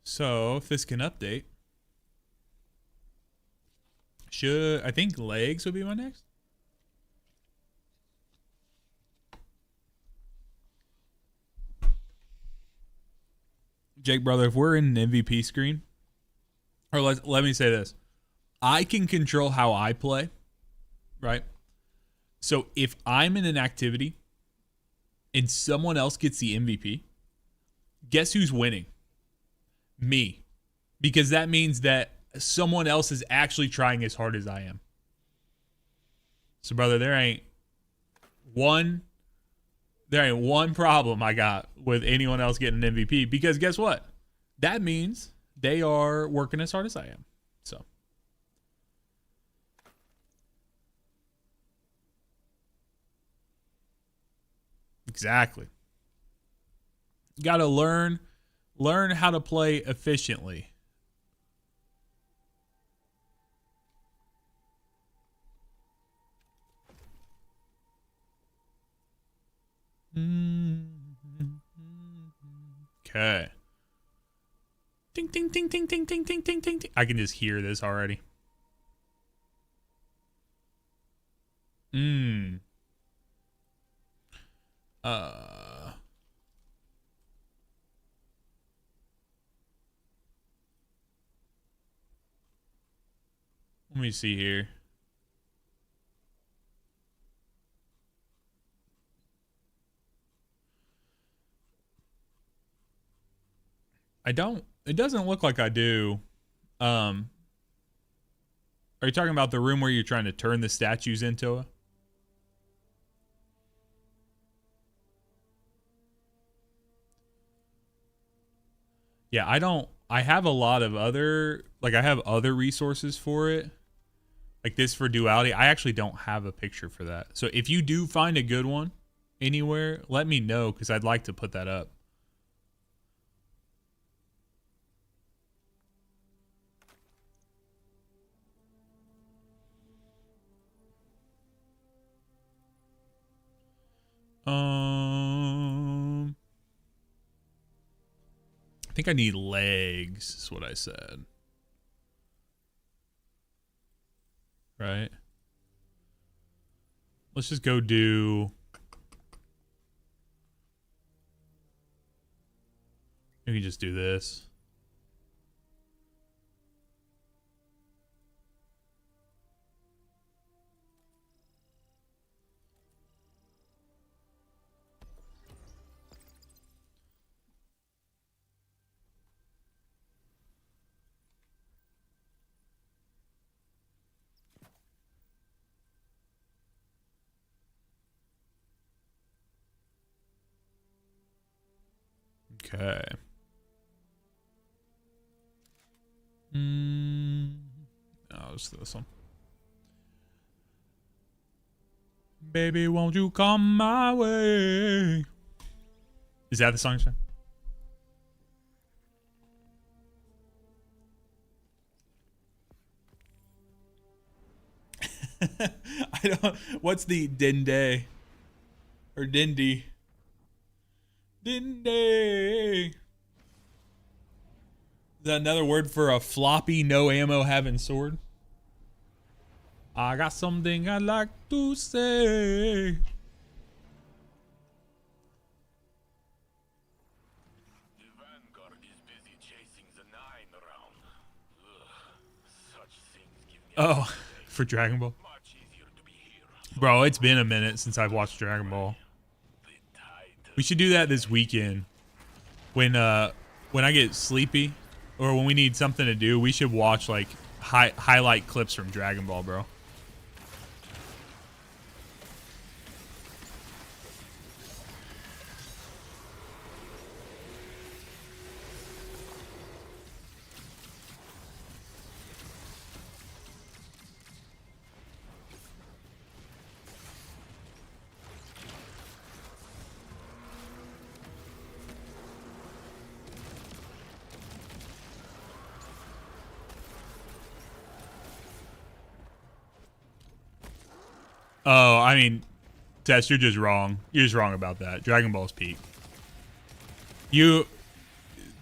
So, if this can update, I think legs would be my next? Jake, brother, if we're in an MVP screen, or let me say this. I can control how I play, right? So, if I'm in an activity and someone else gets the MVP, guess who's winning? Me, because that means that someone else is actually trying as hard as I am. So, brother, there ain't one problem I got with anyone else getting an MVP, because guess what? That means they are working as hard as I am. So, exactly. You got to learn how to play efficiently. Okay. Ding, ding, ding, ding, ding, ding, ding, ding, ding. I can just hear this already. Let me see here. I don't. It doesn't look like I do. Are you talking about the room where you're trying to turn the statues into a? Yeah, I don't. I have a lot of other, like I have other resources for it. Like this for duality. I actually don't have a picture for that. So if you do find a good one anywhere, let me know because I'd like to put that up. I think I need legs, is what I said. Right? Let's just go do... We can just do this. Okay. Oh, it's this one. Baby, won't you come my way? Is that the song? I don't. What's the Dinde or Dindy? Dinde. Is that another word for a floppy, no ammo having sword? I got something I'd like to say. The Vanguard is busy chasing the 9 around. Such things give me Oh, for Dragon Ball. much easier to be here. Bro, it's been a minute since I've watched Dragon Ball. We should do that this weekend. When I get sleepy or when we need something to do, we should watch like highlight clips from Dragon Ball, bro. Oh, I mean, Tess, you're just wrong. You're just wrong about that. Dragon Ball's peak.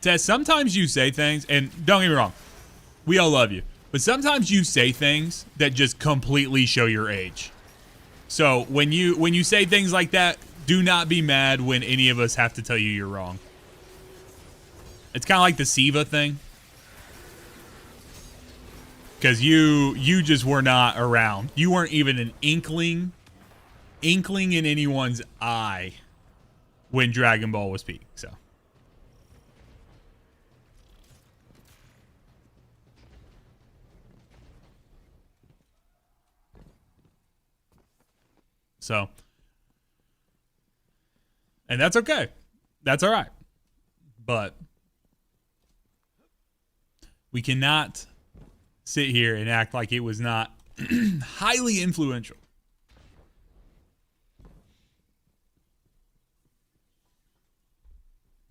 Tess, sometimes you say things, and don't get me wrong, we all love you, but sometimes you say things that just completely show your age. So when you say things like that, do not be mad when any of us have to tell you you're wrong. It's kind of like the Siva thing. Because you just were not around. You weren't even an inkling in anyone's eye when Dragon Ball was peak. So, and that's okay. That's all right. But we cannot sit here and act like it was not highly influential.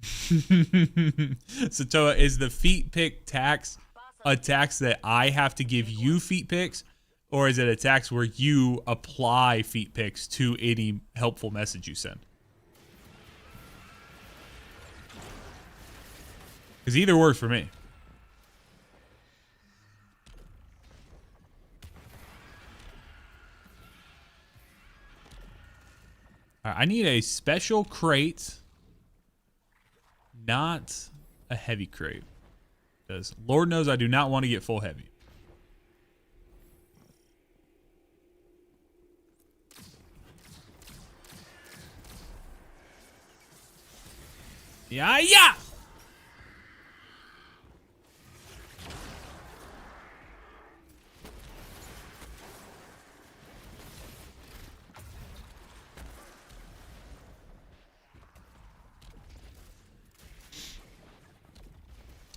Satoa, is the feet pick tax a tax that I have to give you feet picks, or is it a tax where you apply feet picks to any helpful message you send? Because either works for me. All right, I need a special crate, not a heavy crate. Because Lord knows I do not want to get full heavy. Yeah, yeah.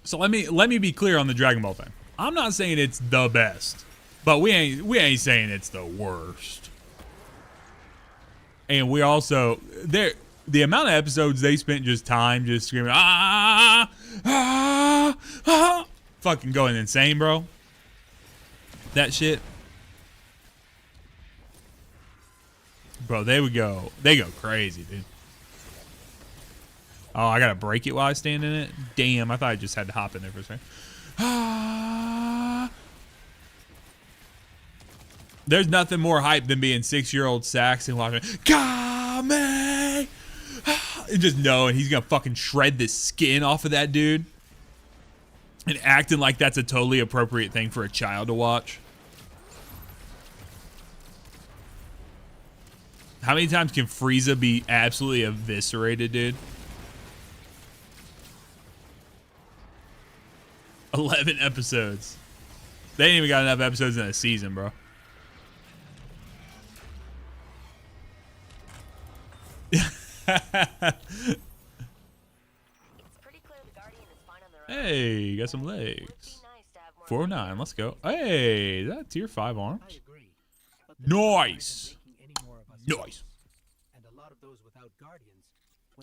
So let me be clear on the Dragon Ball thing. I'm not saying it's the best, but we ain't saying it's the worst. And we also the amount of episodes they spent just screaming fucking going insane, bro. That shit. Bro, they go crazy, dude. Oh, I gotta break it while I stand in it? Damn, I thought I just had to hop in there for a second. There's nothing more hype than being 6-year-old Sax and watching Kame! And just knowing he's gonna fucking shred the skin off of that dude. And acting like that's a totally appropriate thing for a child to watch. How many times can Frieza be absolutely eviscerated, dude? 11 episodes. They ain't even got enough episodes in a season, bro. Hey, you got some legs. 409, let's go. Hey, is that tier 5 arms? Nice. Nice. And a lot of those without guardians.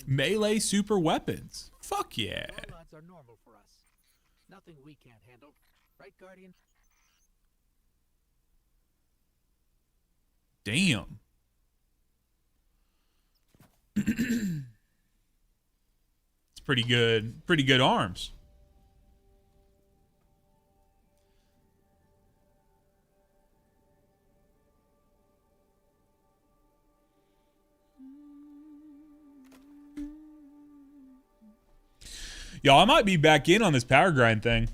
Melee super weapons. Fuck yeah. Warlocks are normal for us. Nothing we can't handle. Right, Guardian? Damn. It's pretty good. Pretty good arms. Y'all, I might be back in on this power grind thing.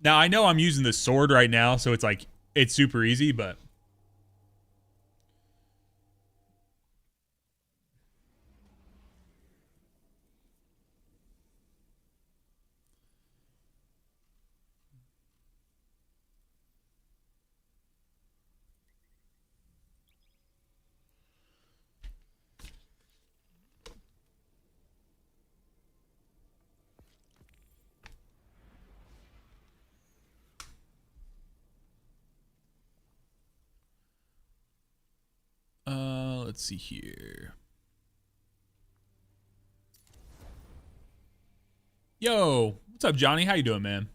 Now, I know I'm using the sword right now, so it's like, it's super easy, but... let's see here. Yo, what's up, Johnny? How you doing, man?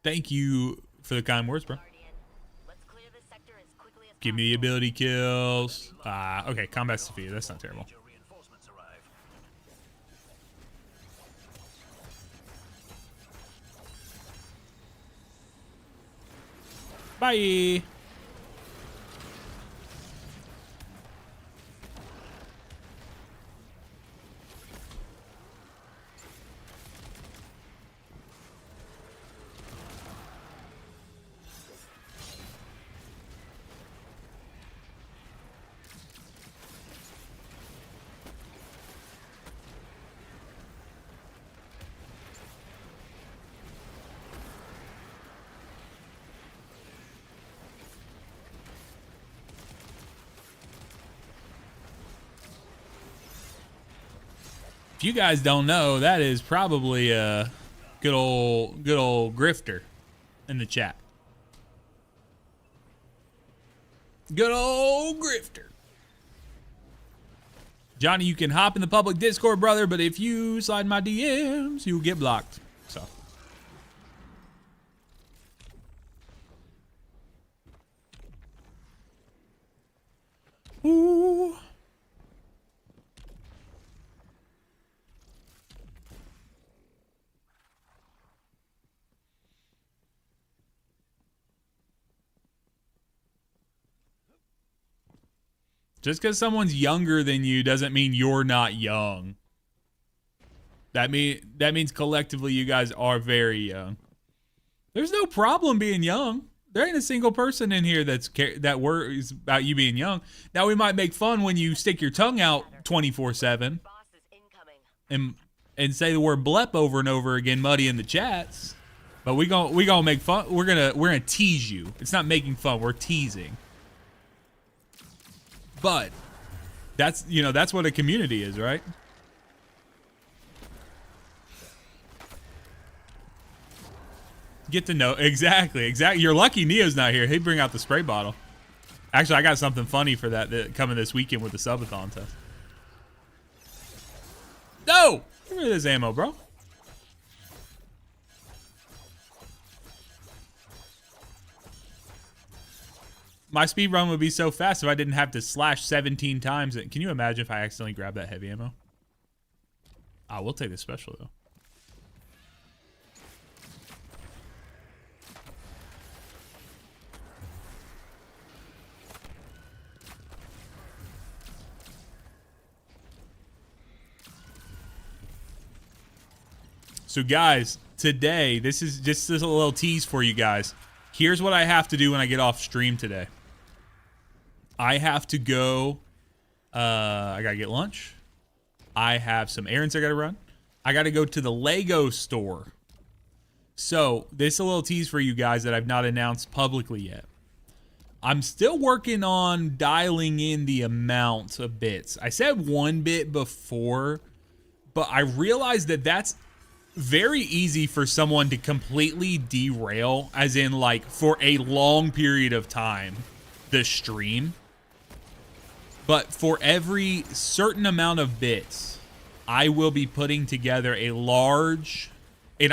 Thank you for the kind words, bro. Give me the ability kills. Okay, combat's defeated. That's not terrible. Bye. If you guys don't know, that is probably a good old grifter in the chat. Good old grifter. Johnny, you can hop in the public Discord, brother, but if you slide my DMs, you'll get blocked. So. Ooh. Just because someone's younger than you doesn't mean you're not young. That means collectively you guys are very young. There's no problem being young. There ain't a single person in here that worries about you being young. Now we might make fun when you stick your tongue out 24/7 and say the word blep over and over again, muddy in the chats. But we gonna make fun. We're gonna tease you. It's not making fun. We're teasing. But that's what a community is, right? Get to know exactly. You're lucky Neo's not here. He'd bring out the spray bottle. Actually, I got something funny for that coming this weekend with the subathon test. No! Give me this ammo, bro. My speed run would be so fast if I didn't have to slash 17 times. Can you imagine if I accidentally grabbed that heavy ammo? I will take the special, though. So guys, today, this is just a little tease for you guys. Here's what I have to do when I get off stream today. I have to go, I gotta get lunch. I have some errands I gotta run. I gotta go to the Lego store. So this is a little tease for you guys that I've not announced publicly yet. I'm still working on dialing in the amount of bits. I said 1 bit before, but I realized that that's very easy for someone to completely derail, as in like for a long period of time, the stream. But for every certain amount of bits, I will be putting together a large, and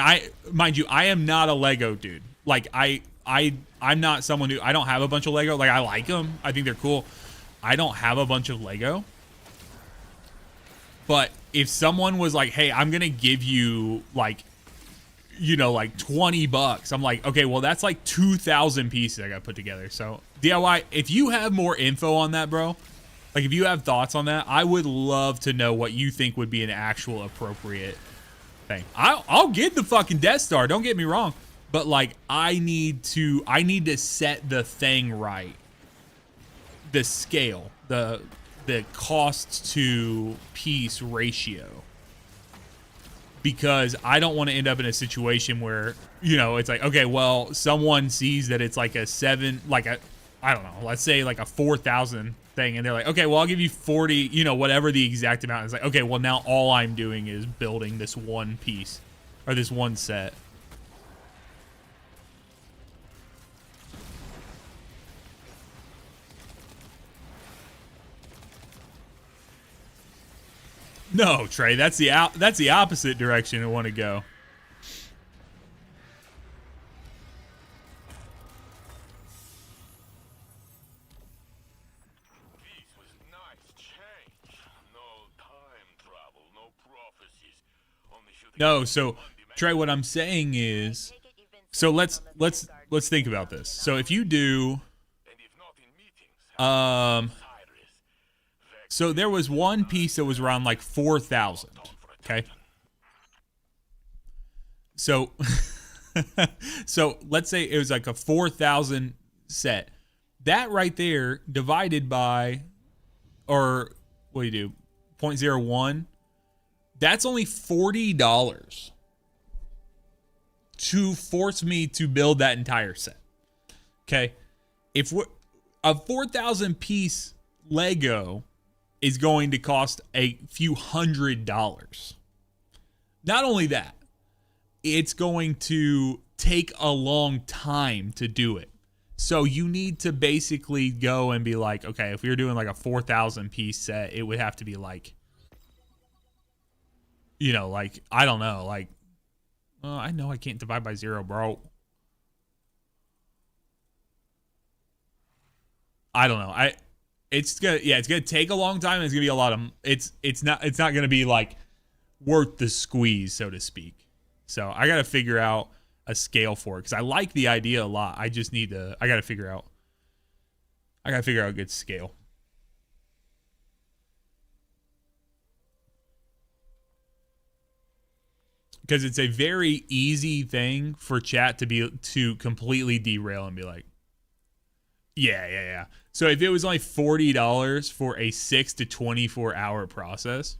mind you, I am not a Lego dude. Like I'm not someone who, I don't have a bunch of Lego. Like I like them. I think they're cool. I don't have a bunch of Lego. But if someone was like, hey, I'm going to give you like, like $20, I'm like, okay, well, that's like 2,000 pieces I got to put together. So DIY, if you have more info on that, bro, like if you have thoughts on that, I would love to know what you think would be an actual appropriate thing. I'll get the fucking Death Star. Don't get me wrong. But like, I need to set the thing right. The scale, the cost to piece ratio, because I don't want to end up in a situation where, it's like, okay, well, someone sees that it's like I don't know, let's say like a 4,000 thing, and they're like, okay, well, I'll give you 40, whatever the exact amount is. Like, okay, well, now all I'm doing is building this one piece or this one set. No, Trey, that's the opposite direction I want to go. This was nice change. No time travel, no prophecies. Only shooting. No, so Trey, what I'm saying is, so let's think about this. So if you do, so there was one piece that was around like 4,000. Okay. So, so let's say it was like a 4,000 set. That right there divided by, or what do you do? 0.01. That's only $40 to force me to build that entire set. Okay. If a 4,000 piece Lego is going to cost a few $100s. Not only that, it's going to take a long time to do it. So you need to basically go and be like, okay, if we were doing like a 4,000 piece set, it would have to be like, like, I don't know, like, I know I can't divide by 0, bro. I don't know. It's gonna take a long time. And it's gonna be a lot of. It's not gonna be like worth the squeeze, so to speak. So I gotta figure out a scale for it because I like the idea a lot. I just need to. I gotta figure out a good scale. Because it's a very easy thing for chat to completely derail and be like, Yeah. So if it was only $40 for a 6 to 24 hour process,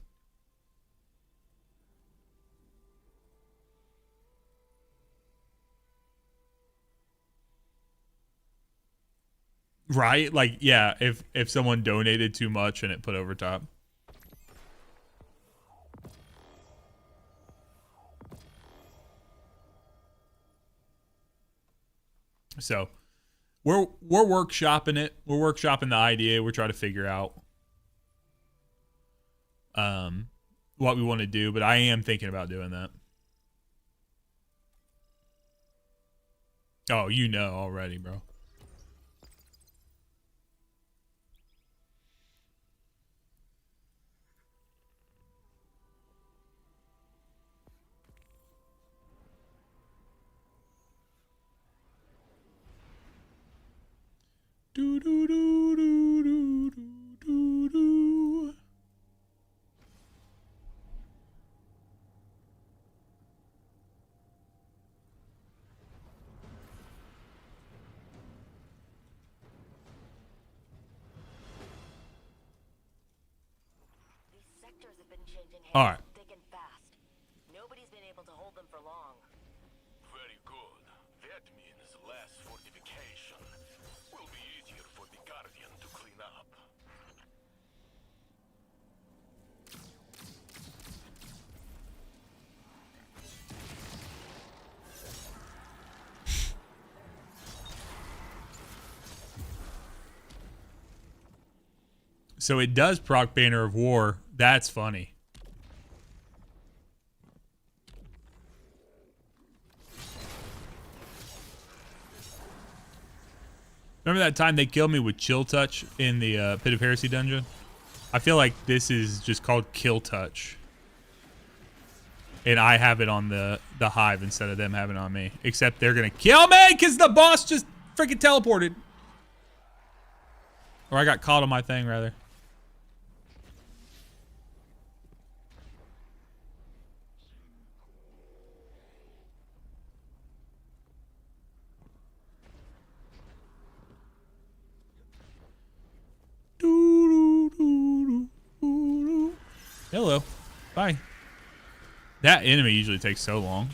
right? Like, yeah, if someone donated too much and it put over top. So we're workshopping it. We're workshopping the idea. We're trying to figure out what we want to do, but I am thinking about doing that. Oh, you know already, bro. Do do do do do do do. These sectors have been changing hands All right. thick and fast. Nobody's been able to hold them for long. Very good. That means less fortification. Will be easier for the Guardian to clean up. So it does proc Banner of War. That's funny. Remember that time they killed me with Chill Touch in the Pit of Heresy dungeon? I feel like this is just called Kill Touch. And I have it on the Hive instead of them having it on me. Except they're going to kill me because the boss just freaking teleported. Or I got caught on my thing, rather. Hello. Bye. That enemy usually takes so long.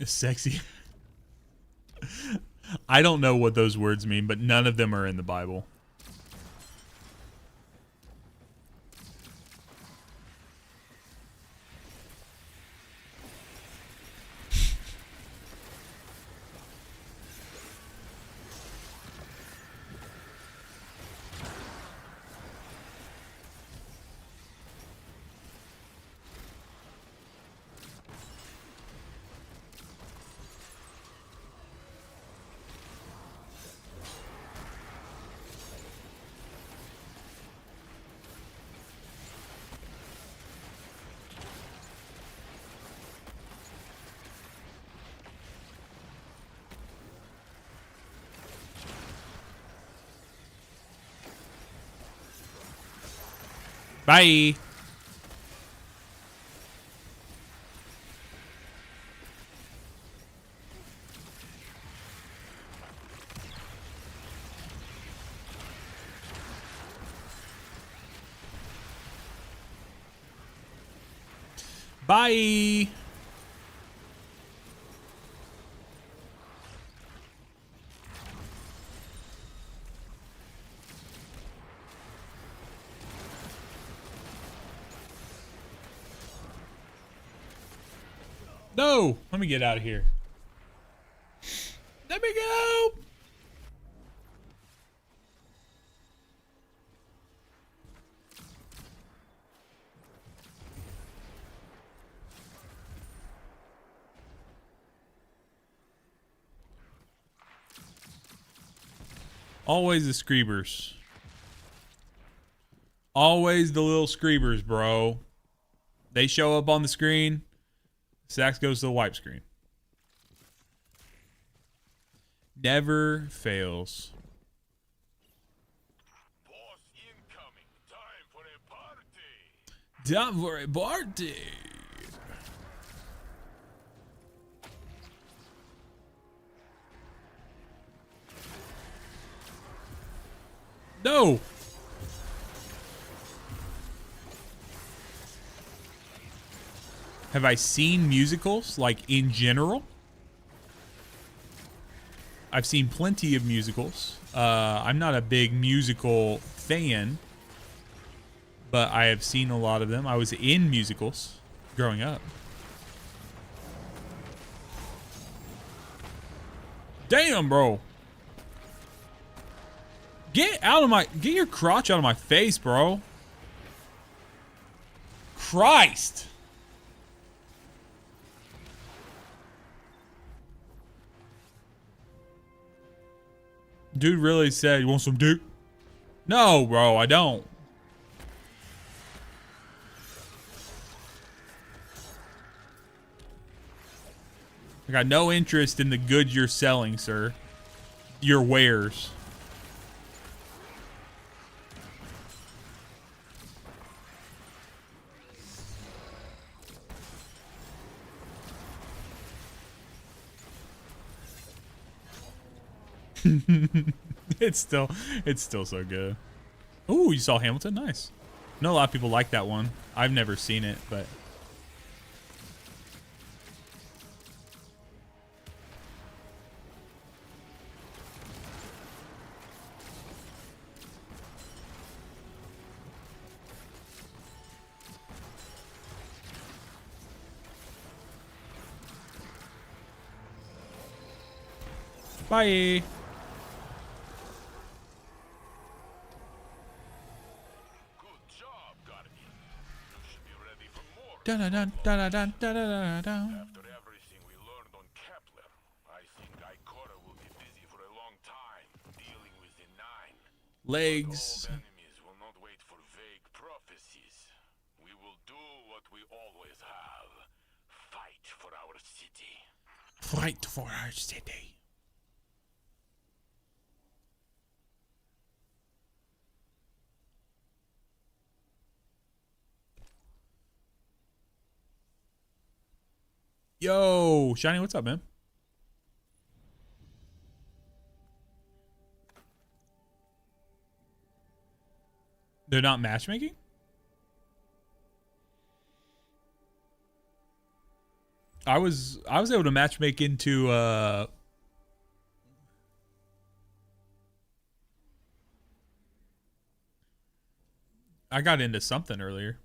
Sexy. I don't know what those words mean, but none of them are in the Bible. Bye. Bye. No, let me get out of here. Let me go. Always the screebers. Always the little screebers, bro. They show up on the screen. Sax goes to the wipe screen. Never fails. Boss incoming. Time for a party. Time for a party. No. Have I seen musicals, like, in general? I've seen plenty of musicals. I'm not a big musical fan, but I have seen a lot of them. I was in musicals growing up. Damn, bro. Get your crotch out of my face, bro. Christ. Dude really said, you want some dick? No, bro, I don't. I got no interest in the goods you're selling, sir. Your wares. It's still so good. Ooh, you saw Hamilton? Nice. I know a lot of people like that one. I've never seen it, but bye. Dun dun dun dun dun dun dun dun. After everything we learned on Kepler, I think Ikora will be busy for a long time dealing with the Nine. Legs. Old enemies will not wait for vague prophecies. We will do what we always have. Fight for our city. Fight for our city. Yo, Shiny, what's up, man? They're not matchmaking? I was able to matchmake into I got into something earlier.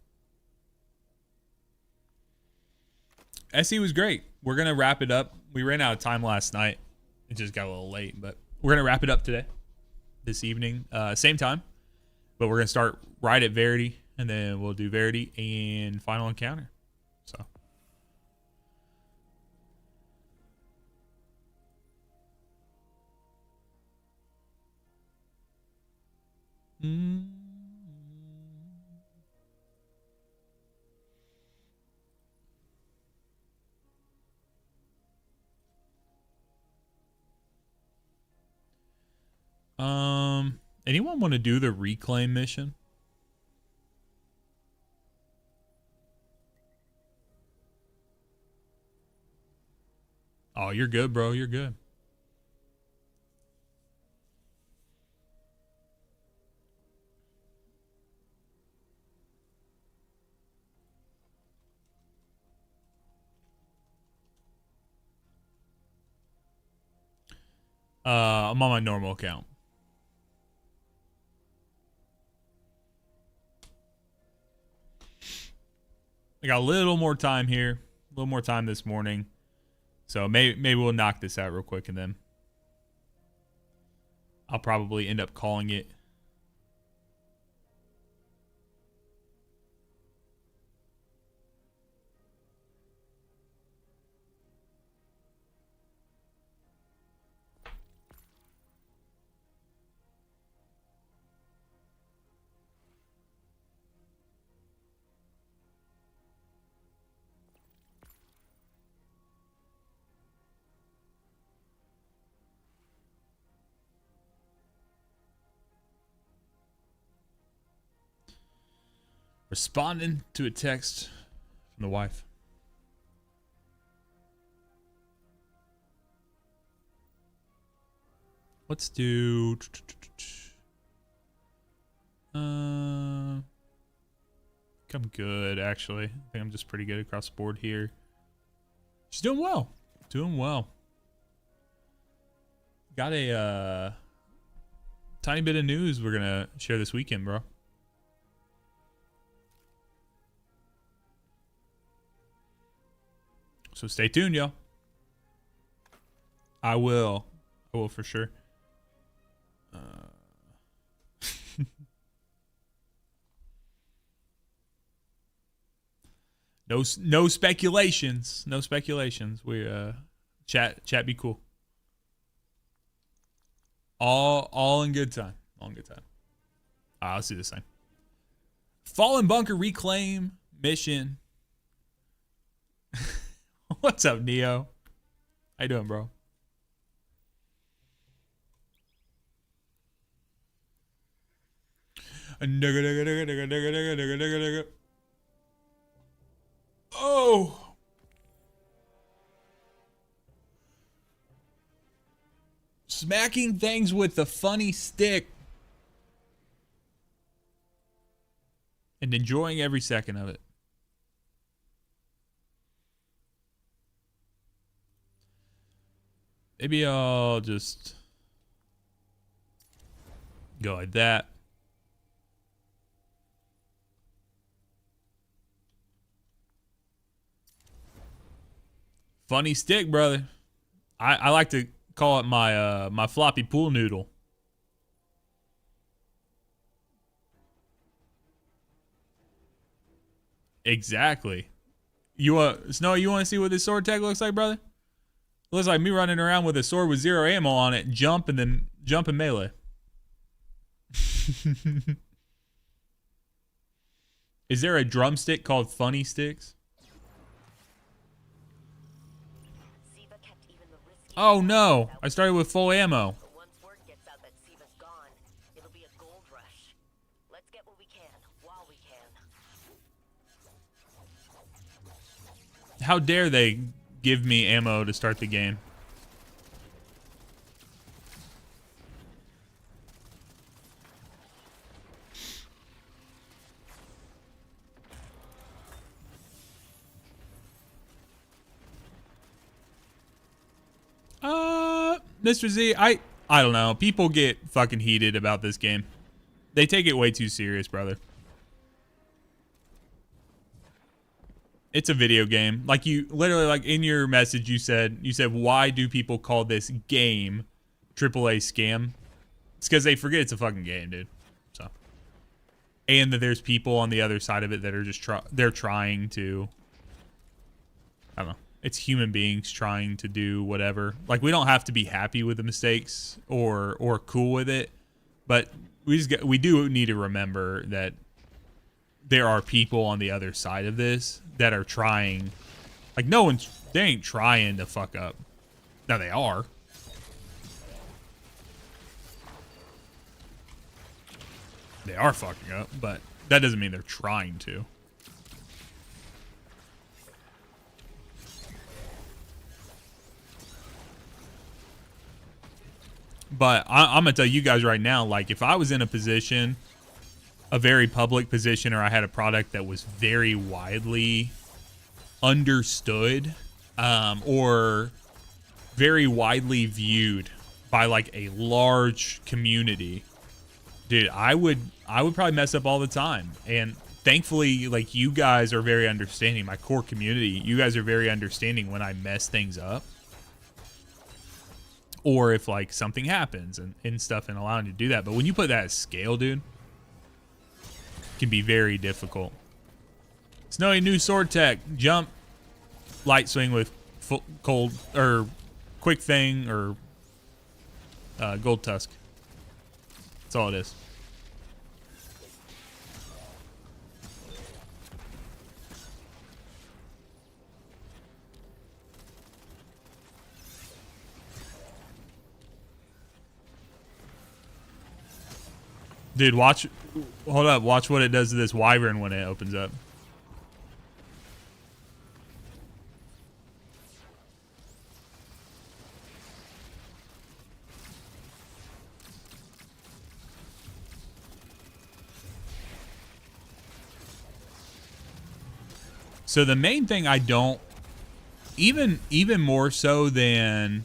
SE was great. We're going to wrap it up. We ran out of time last night. It just got a little late, but we're going to wrap it up today, this evening, same time. But we're going to start right at Verity, and then we'll do Verity and Final Encounter. So. Anyone want to do the reclaim mission? Oh, you're good, bro. You're good. I'm on my normal account. I got a little more time here. little more time this morning. So maybe we'll knock this out real quick, and then I'll probably end up calling it. Responding to a text from the wife. Let's do. I'm good, actually. I think I'm just pretty good across the board here. She's doing well. Doing well. Got a tiny bit of news we're gonna share this weekend, bro. So stay tuned, y'all. I will for sure. No speculations. No speculations. We chat be cool. All in good time. All in good time. Let's do this thing. Fallen Bunker Reclaim mission. What's up, Neo? How you doing, bro? Oh! Smacking things with the funny stick. And enjoying every second of it. Maybe I'll just go like that. Funny stick, brother. I like to call it my my floppy pool noodle. Exactly. You want Snow? You want to see what this sword tech looks like, brother? Looks like me running around with a sword with 0 ammo on it, jump and melee. Is there a drumstick called Funny Sticks? Oh no, I started with full ammo. Once word gets out that Siva's gone, it'll be a gold rush. Let's get what we can while we can. How dare they give me ammo to start the game? Mr. Z, I don't know. People get fucking heated about this game. They take it way too serious, brother. It's a video game. Like you literally, like in your message, you said, why do people call this game AAA scam? It's because they forget it's a fucking game, dude. So, and that there's people on the other side of it that are just they're trying to, I don't know. It's human beings trying to do whatever. Like, we don't have to be happy with the mistakes or cool with it, but we do need to remember that there are people on the other side of this that are trying. Like, they ain't trying to fuck up. Now they are. They are fucking up, but that doesn't mean they're trying to. But I'm going to tell you guys right now, like, if I was in a position, a very public position, or I had a product that was very widely understood, or very widely viewed by, like, a large community, dude, I would probably mess up all the time. And thankfully, like, you guys are very understanding. My core community, you guys are very understanding when I mess things up. Or if, like, something happens and stuff and allowing you to do that. But when you put that at scale, dude, it can be very difficult. Snowy new sword tech. Jump. Light swing with full, cold, or quick thing, or gold tusk. That's all it is. Dude, watch. Hold up. Watch what it does to this wyvern when it opens up. So the main thing I don't, even more so than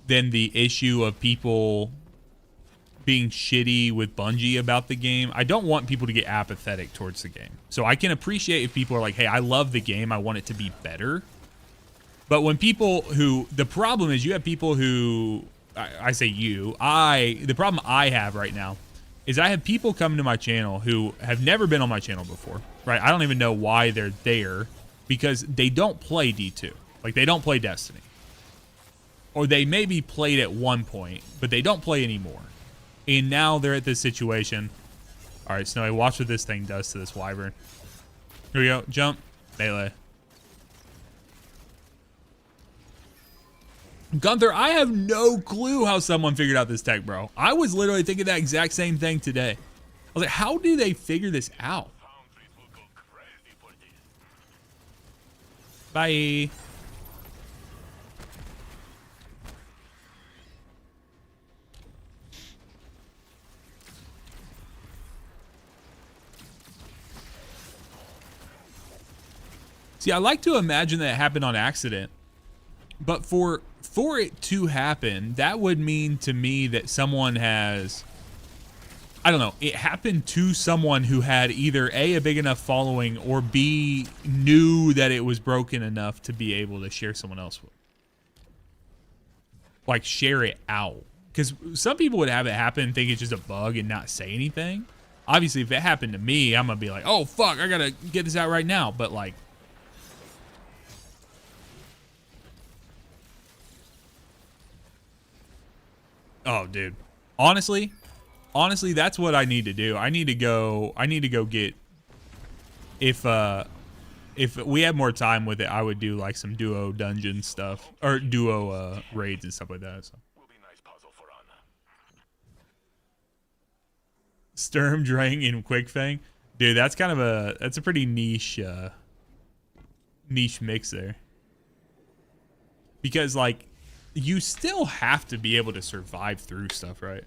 the issue of people being shitty with Bungie about the game, I don't want people to get apathetic towards the game. So I can appreciate if people are like, hey, I love the game, I want it to be better. But when people who, the problem is you have people who, I say you, the problem I have right now is I have people coming to my channel who have never been on my channel before, right? I don't even know why they're there, because they don't play D2. Like, they don't play Destiny. Or they maybe played at one point, but they don't play anymore. And now they're at this situation. All right, Snowy, watch what this thing does to this wyvern. Here we go. Jump. Melee. Gunther, I have no clue how someone figured out this tech, bro. I was literally thinking that exact same thing today. I was like, how do they figure this out? Bye. See, I like to imagine that it happened on accident, but for it to happen, that would mean to me that someone has, I don't know, it happened to someone who had either A, a big enough following, or B, knew that it was broken enough to be able to share someone else with. Like, share it out. Because some people would have it happen and think it's just a bug and not say anything. Obviously, if it happened to me, I'm going to be like, oh, fuck, I got to get this out right now. But, like, oh, dude. Honestly, that's what I need to do. I need to go get, if we had more time with it, I would do like some duo dungeon stuff, or duo raids and stuff like that. So. Sturm, Drang, and Quickfang. Dude, that's kind of that's a pretty niche mix there. Because, like, you still have to be able to survive through stuff, right?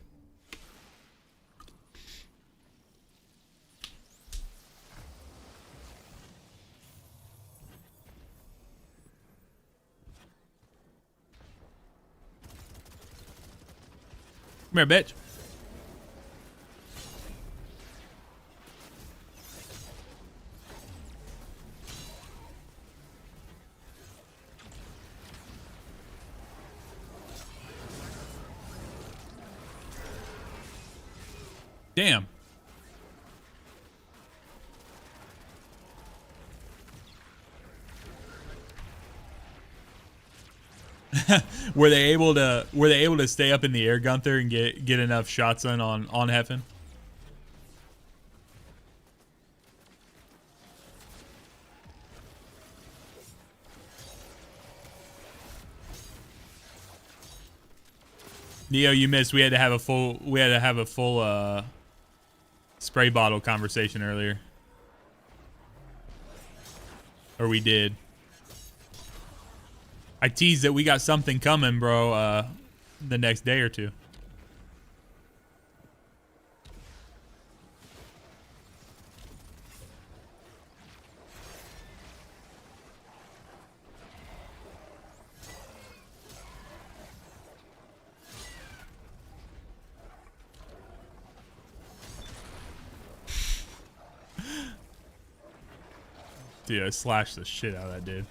Come here, bitch. Damn. Were they able to stay up in the air, Gunther, and get enough shots on Heffen? Neo, you missed. We had to have a full spray bottle conversation earlier. Or we did. I teased that we got something coming, bro, the next day or two. Dude, I slashed the shit out of that dude.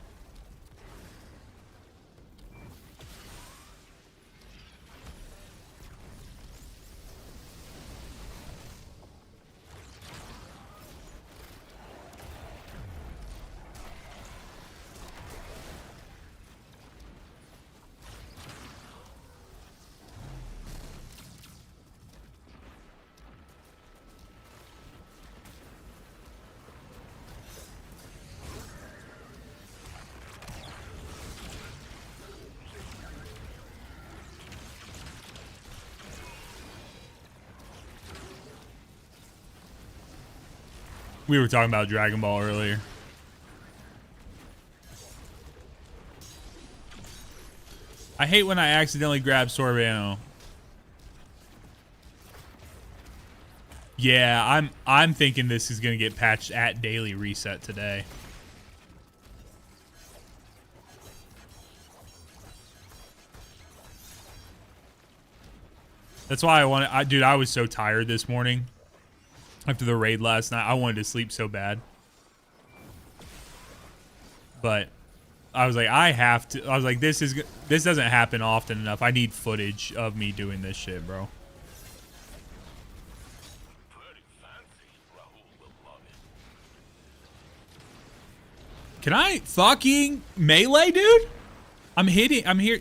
We were talking about Dragon Ball earlier. I hate when I accidentally grab sword ammo. Yeah, I'm thinking this is gonna get patched at daily reset today. That's why dude, I was so tired this morning. After the raid last night, I wanted to sleep so bad. But I was like, this doesn't happen often enough. I need footage of me doing this shit, bro. Can I fucking melee, dude? I'm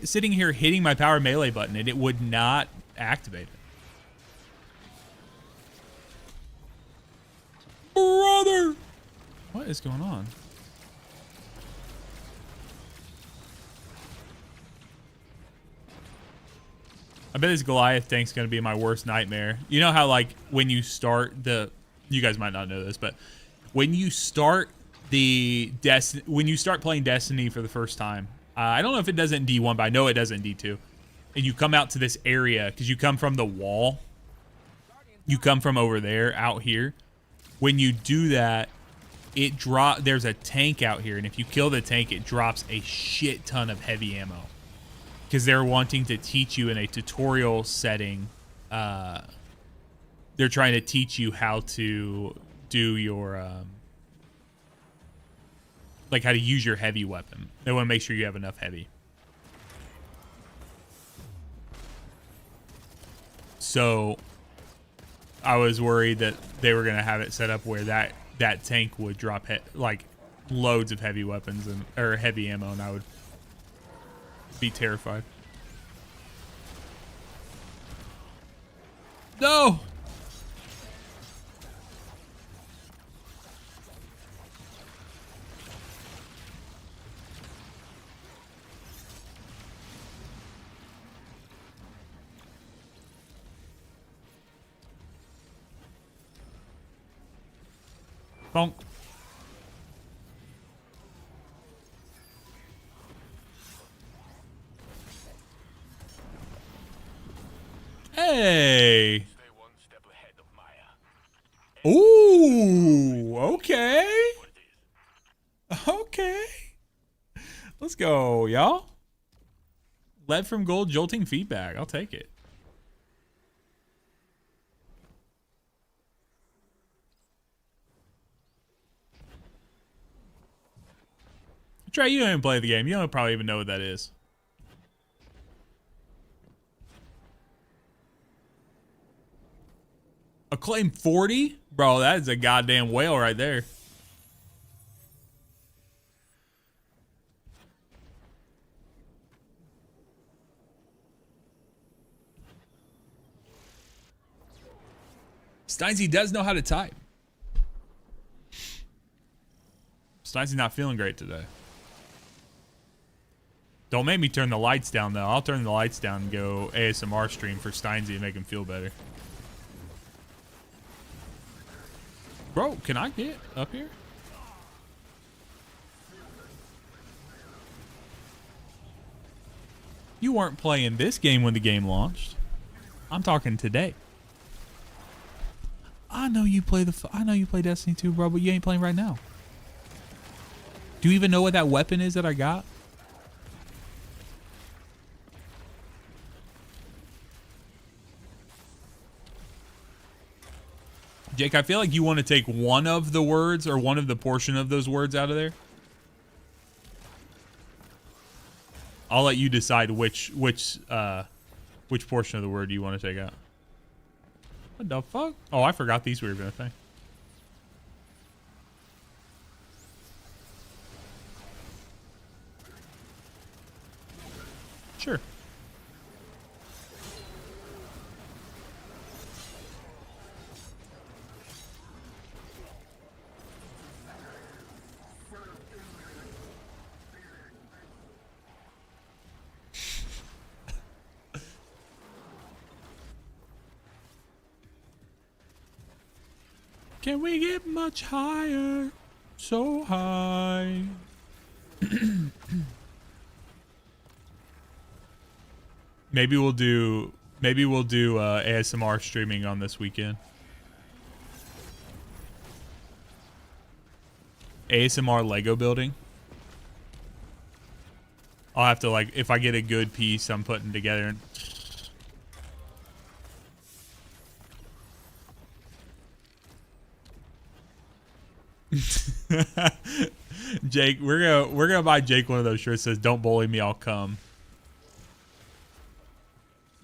sitting here hitting my power melee button and it would not activate it. Brother! What is going on? I bet this Goliath tank's gonna be my worst nightmare. You know how like when you start you guys might not know this, but when you start when you start playing Destiny for the first time, I don't know if it does it in D1, but I know it does it in D2. And you come out to this area because you come from the wall. You come from over there out here. When you do that, there's a tank out here, and if you kill the tank, it drops a shit ton of heavy ammo. Because they're wanting to teach you in a tutorial setting. They're trying to teach you how to do your like how to use your heavy weapon. They want to make sure you have enough heavy. So I was worried that they were going to have it set up where that tank would drop like loads of heavy weapons or heavy ammo, and I would be terrified. No. Bonk. Hey. Ooh, okay. Okay. Let's go, y'all. Lead from gold, jolting feedback. I'll take it. Trey, you don't even play the game. You don't probably even know what that is. Acclaim 40? Bro, that is a goddamn whale right there. Steinsy does know how to type. Steinsy not feeling great today. Don't make me turn the lights down, though. I'll turn the lights down and go ASMR stream for Steinsy and make him feel better. Bro, can I get up here? You weren't playing this game when the game launched. I'm talking today. I know you play Destiny 2, bro, but you ain't playing right now. Do you even know what that weapon is that I got? Jake, I feel like you want to take one of the words or one of the portion of those words out of there. I'll let you decide which portion of the word you want to take out. What the fuck? Oh, I forgot these were even a thing. Sure. Can we get much higher? So high. Maybe we'll do ASMR streaming on this weekend. ASMR Lego building. I'll have to, like, if I get a good piece I'm putting together. Jake, we're gonna buy Jake one of those shirts that says "Don't bully me, I'll come."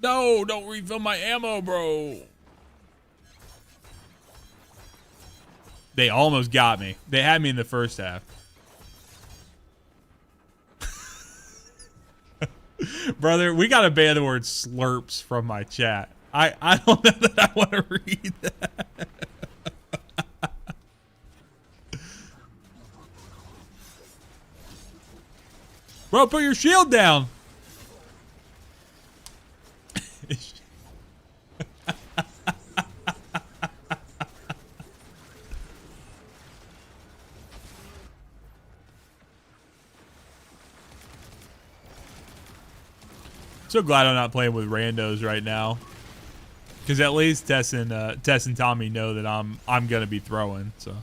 No, don't refill my ammo, bro. They almost got me. They had me in the first half. Brother, we gotta ban the word slurps from my chat. I don't know that I want to read that. Bro, put your shield down. So glad I'm not playing with randos right now, because at least Tess and Tommy know that I'm gonna be throwing. So.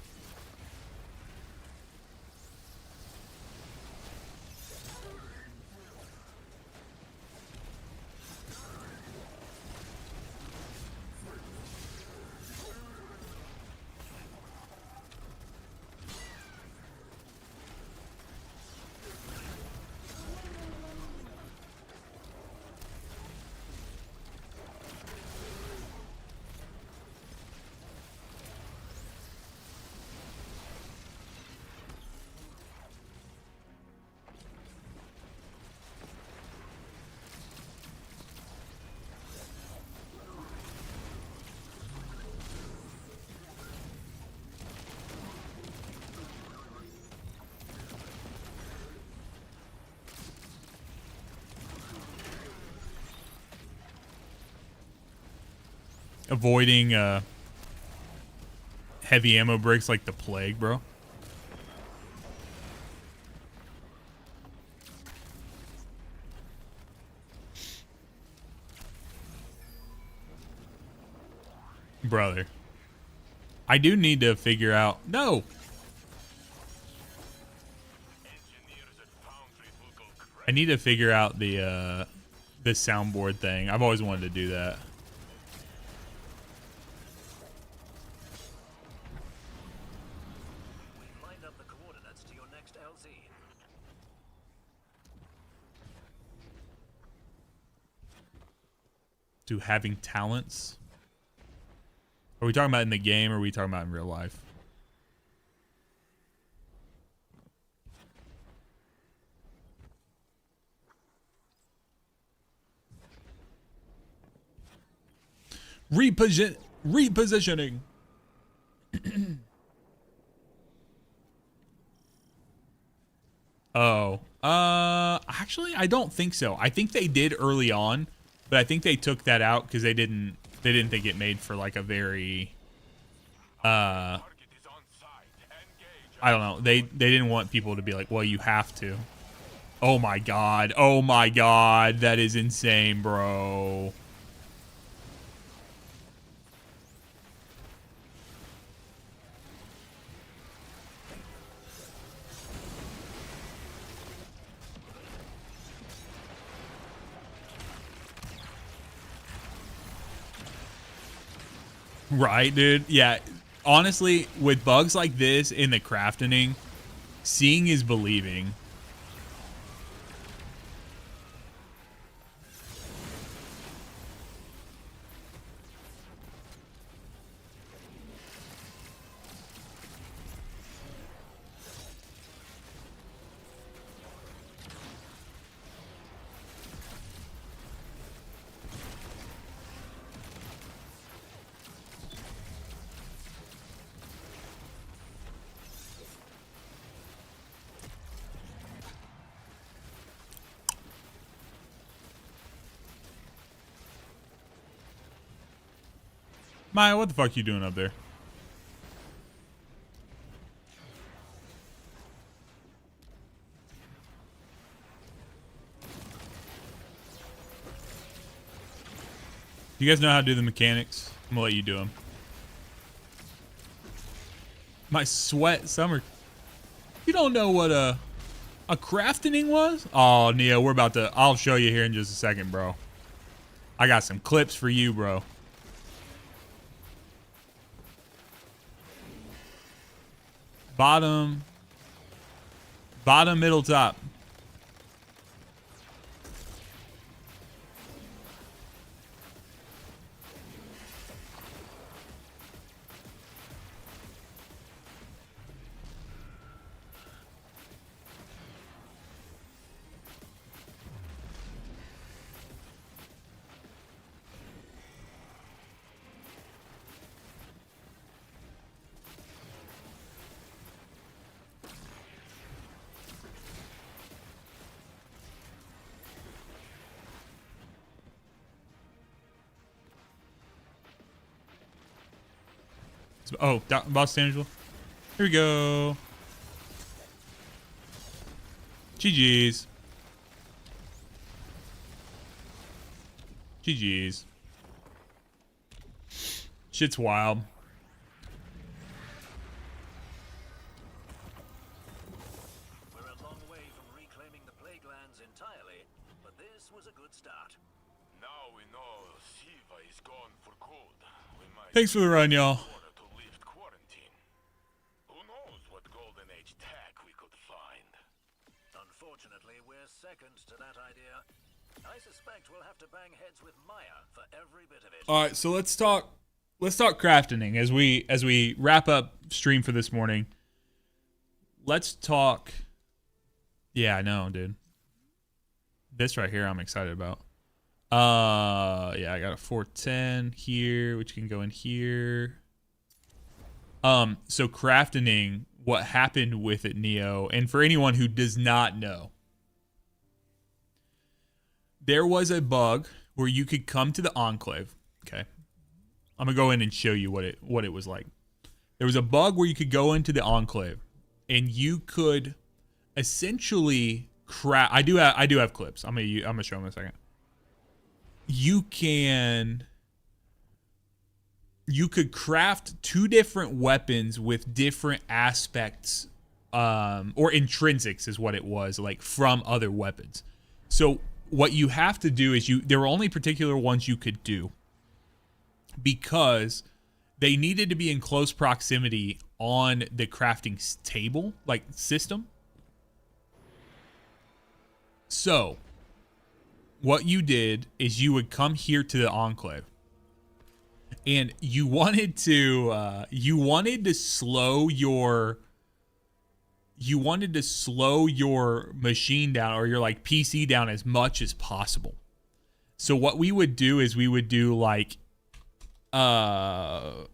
Avoiding heavy ammo breaks like the plague, bro. Brother, I do need to figure out. No. I need to figure out the soundboard thing. I've always wanted to do that. To having talents? Are we talking about in the game or are we talking about in real life? Repositioning. Oh. Actually, I don't think so. I think they did early on. But I think they took that out because they didn't think it made for like a very I don't know. They didn't want people to be like, well, you have to. Oh my god. Oh my god. That is insane, bro. Right, dude. Yeah. honestly, with bugs like this in the crafting, seeing is believing. Maya, what the fuck you doing up there? You guys know how to do the mechanics? I'm gonna let you do them. My sweat summer. You don't know what a crafting was? Oh, Neo, we're about to. I'll show you here in just a second, bro. I got some clips for you, bro. Bottom, middle, top. Oh, boss Angela. Here we go. GG's. GG's. Shit's wild. We're a long way from reclaiming the plague lands entirely, but this was a good start. Now we know Siva is gone for good. We might Thanks for the run, y'all. to lift quarantine. Who knows what golden age tech we could find. Unfortunately, we're second to that idea. I suspect we'll have to bang heads with Maya for every bit of it. All right, so let's talk crafting as we wrap up stream for this morning. Let's talk. Yeah, I know, dude. This right here I'm excited about. Yeah, I got a 410 here, which can go in here. So crafting, what happened with it, Neo, and for anyone who does not know, there was a bug where you could come to the Enclave. Okay. I'm gonna go in and show you what it was like. There was a bug where you could go into the Enclave and you could essentially craft. I do have clips. I'm gonna show them in a second. You could craft two different weapons with different aspects, or intrinsics is what it was, like from other weapons. So what you have to do is there were only particular ones you could do because they needed to be in close proximity on the crafting table, like system. So what you did is you would come here to the Enclave and you wanted to slow your machine down, or your like PC down, as much as possible. So what we would do is we would do like 8K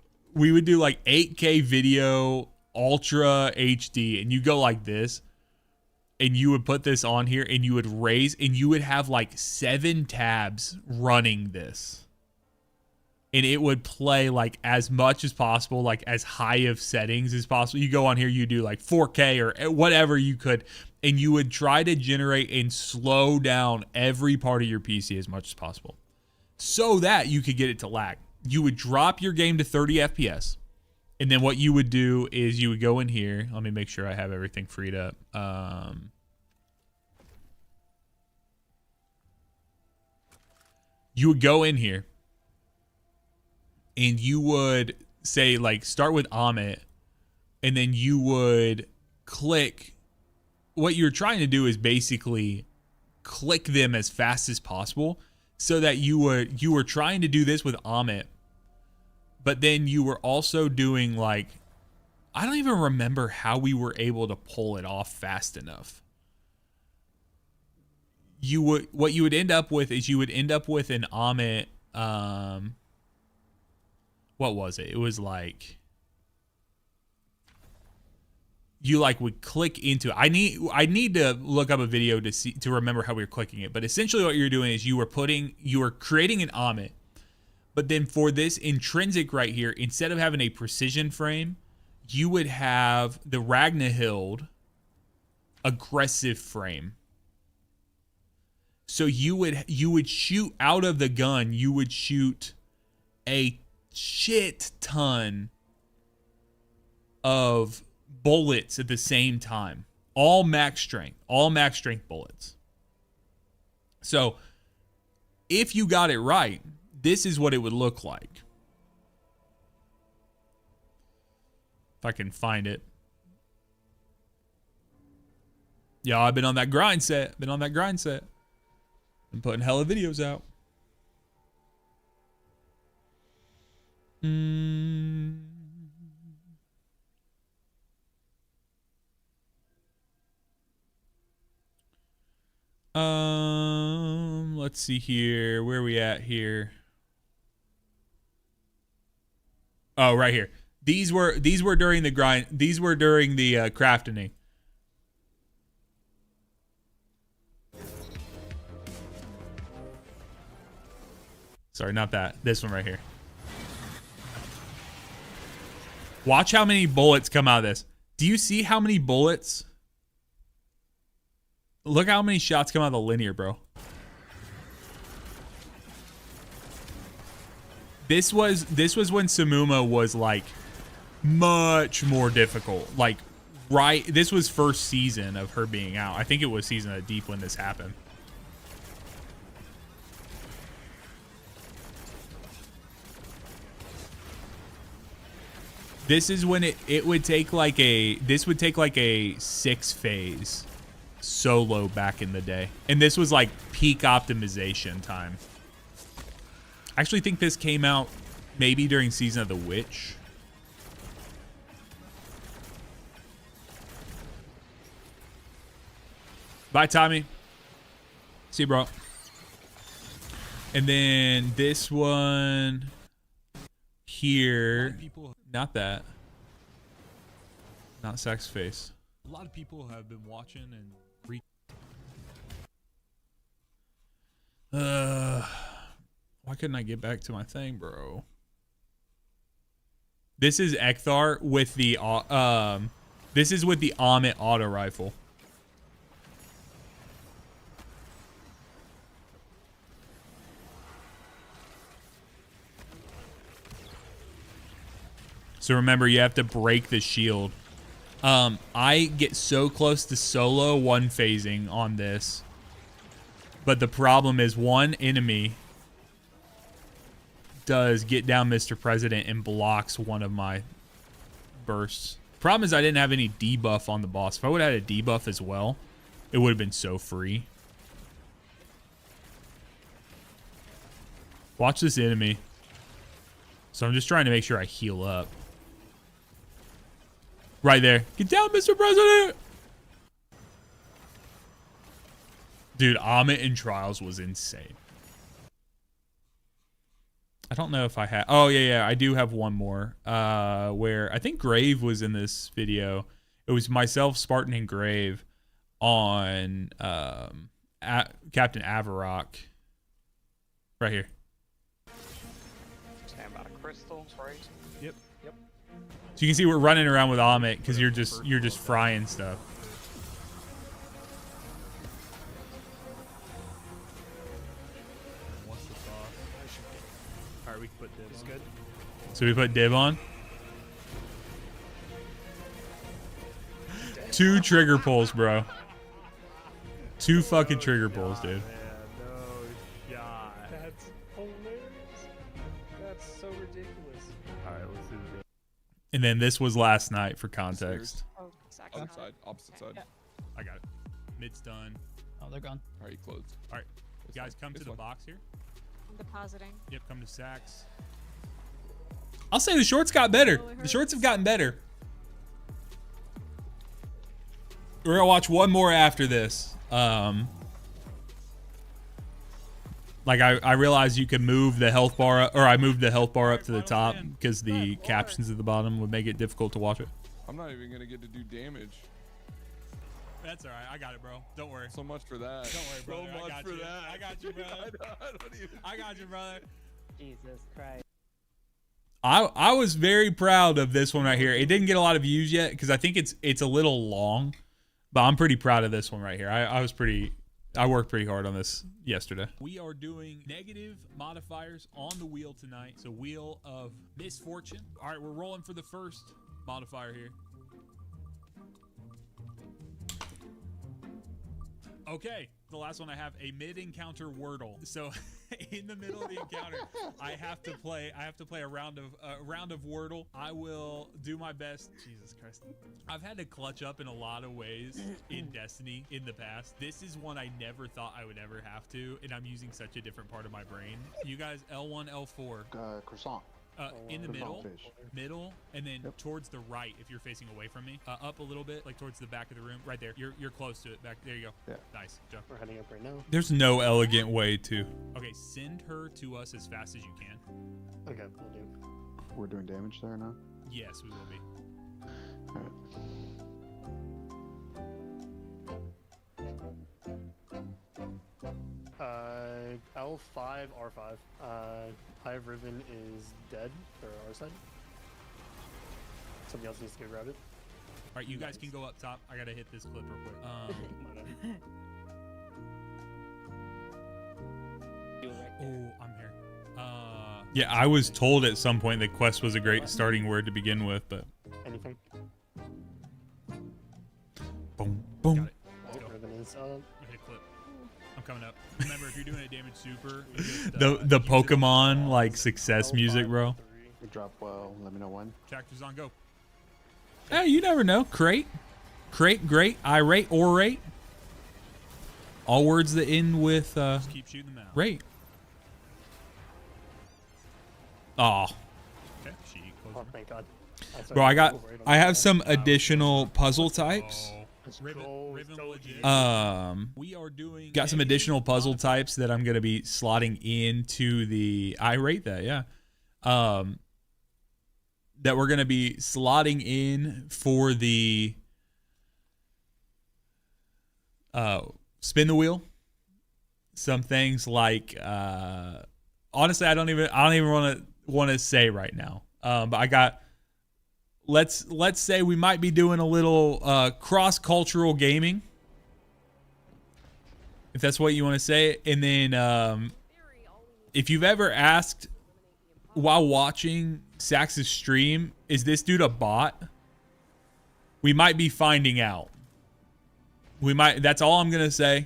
video ultra HD, and you go like this, and you would put this on here and you would raise, and you would have like 7 tabs running this. And it would play like as much as possible, like as high of settings as possible. You go on here, you do like 4K or whatever you could, and you would try to generate and slow down every part of your PC as much as possible so that you could get it to lag. You would drop your game to 30 FPS. And then what you would do is you would go in here. Let me make sure I have everything freed up. You would go in here and you would say like start with Amit, and then you would click. What you're trying to do is basically click them as fast as possible, so that you were trying to do this with Amit, but then you were also doing like, I don't even remember how we were able to pull it off fast enough. What you would end up with is you would end up with an Amit. What was it? It was like you like would click into it. I need to look up a video to remember how we were clicking it. But essentially what you're doing is you were creating an Amit, but then for this intrinsic right here, instead of having a precision frame, you would have the Ragnahild aggressive frame. So you would shoot out of the gun, you would shoot a shit ton of bullets at the same time. All max strength bullets. So if you got it right, this is what it would look like. If I can find it. Yeah, I've been on that grind set. Been putting hella videos out. Let's see here. Where are we at here? Oh, right here. These were during the grind. These were during the crafting. Sorry, not that. This one right here. Watch how many bullets come out of this. Do you see how many bullets? Look how many shots come out of the linear, bro. This was when Samuma was like much more difficult. Like this was first season of her being out. I think it was season of Deep when this happened. This is when it would take like a 6 phase solo back in the day. And this was like peak optimization time. I actually think this came out maybe during Season of the Witch. Bye, Tommy. See you, bro. And then this one here. Not that. Not Sex Face. A lot of people have been watching and why couldn't I get back to my thing, bro? This is Ekthar with the this is with the Amit auto rifle. So remember, you have to break the shield. I get so close to solo one phasing on this. But the problem is one enemy does get down Mr. President and blocks one of my bursts. Problem is I didn't have any debuff on the boss. If I would have had a debuff as well, it would have been so free. Watch this enemy. So I'm just trying to make sure I heal up. Right there. Get down, Mr. President! Dude, Amit in Trials was insane. I don't know if I have... Oh, yeah. I do have one more. Where I think Grave was in this video. It was myself, Spartan, and Grave on Captain Avarok. Right here. Stand by the crystals, right? Yep. So you can see we're running around with Amit because you're just frying stuff. What's the sauce? Alright, we can put dib on. Good. So we put dib on. 2 trigger pulls, bro. 2 fucking trigger pulls, dude. Man, no shot. That's hilarious. That's so ridiculous. All right, let's do this. And then this was last night for context. Oh, exactly. Other side, opposite side. Yeah. I got it. Mid's done. Oh, they're gone. All right, you closed. All right, This guys, one, come to this the one. box here. I'm depositing. Yep, come to sacks. I'll say the shorts got better. Oh, it The shorts have hurts. gotten better. We're gonna watch one more after this. Like I realized you could move the health bar up, or I moved the health bar up to the top because the captions at the bottom would make it difficult to watch it. I'm not even gonna get to do damage. That's all right. I got it, bro. Don't worry. So much for that. Don't worry, brother. So I much got for you. that. I got you, brother. I don't even. I got you, brother. Jesus Christ. I was very proud of this one right here. It didn't get a lot of views yet because I think it's a little long, but I'm pretty proud of this one right here. I worked pretty hard on this yesterday. We are doing negative modifiers on the wheel tonight. So wheel of misfortune. All right, we're rolling for the first modifier here. Okay, the last one I have a mid-encounter wordle. So in the middle of the encounter, I have to play a round of wordle. I will do my best. Jesus Christ. I've had to clutch up in a lot of ways in Destiny in the past. This is one I never thought I would ever have to, and I'm using such a different part of my brain. You guys, L1, L4. Croissant. In the Fish. middle, and then towards the right if you're facing away from me. Up a little bit, like towards the back of the room. Right there. You're close to it. Back there. You go. Yeah. Nice. Joe. We're heading up right now. There's no elegant way to. Okay, send her to us as fast as you can. Okay, we'll do. We're doing damage there now. Yes, we will be. L5, R5. Hive Ribbon is dead for our side. Somebody else needs to go grab it. All right, you guys can go up top. I gotta hit this clip real quick. Oh, I'm here. Yeah, I was told at some point that quest was a great starting word to begin with, but. Anything? Boom, boom. Got it. Let's go. Ribbon is up. Hit clip. I'm coming up. Remember, if you're doing a damage super, you just, Uh, the use it Pokemon on like success L5, music, bro. L3. We drop well. Let me know when. Tractor's on go. Hey, you never know. Crate, great, irate, orate. All words that end with Just keep shooting them out. rate. Oh, Okay. Oh, thank God. bro, I have some additional puzzle types. Let's go. We are doing got some additional puzzle types that I'm gonna be slotting into the. I rate that, yeah. That we're gonna be slotting in for the. Spin the wheel. Some things like, honestly, I don't even want to say right now. But I got. Let's say we might be doing a little cross-cultural gaming, if that's what you want to say. And then if you've ever asked while watching Sax's stream, is this dude a bot? We might be finding out. That's all I'm gonna say.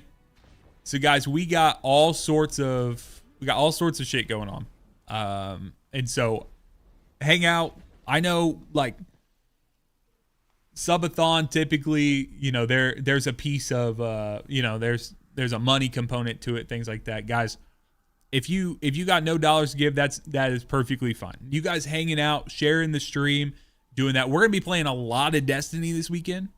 So guys, we got all sorts of shit going on. And so hang out. I know, like, subathon typically, you know, there's a piece of there's a money component to it, things like that. Guys, if you got no dollars to give, that is perfectly fine. You guys hanging out, sharing the stream, doing that. We're gonna be playing a lot of Destiny this weekend.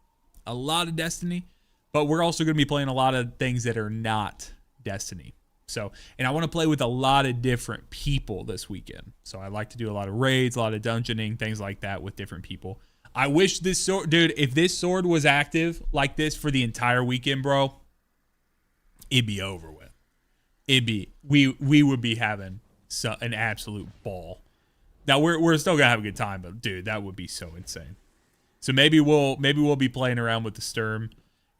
A lot of Destiny. But we're also gonna be playing a lot of things that are not Destiny. So, and I want to play with a lot of different people this weekend. So I like to do a lot of raids, a lot of dungeoning, things like that with different people. I wish this sword, dude, if this sword was active like this for the entire weekend, bro, it'd be over with. We would be having an absolute ball. Now we're still gonna have a good time, but dude, that would be so insane. So maybe we'll be playing around with the Sturm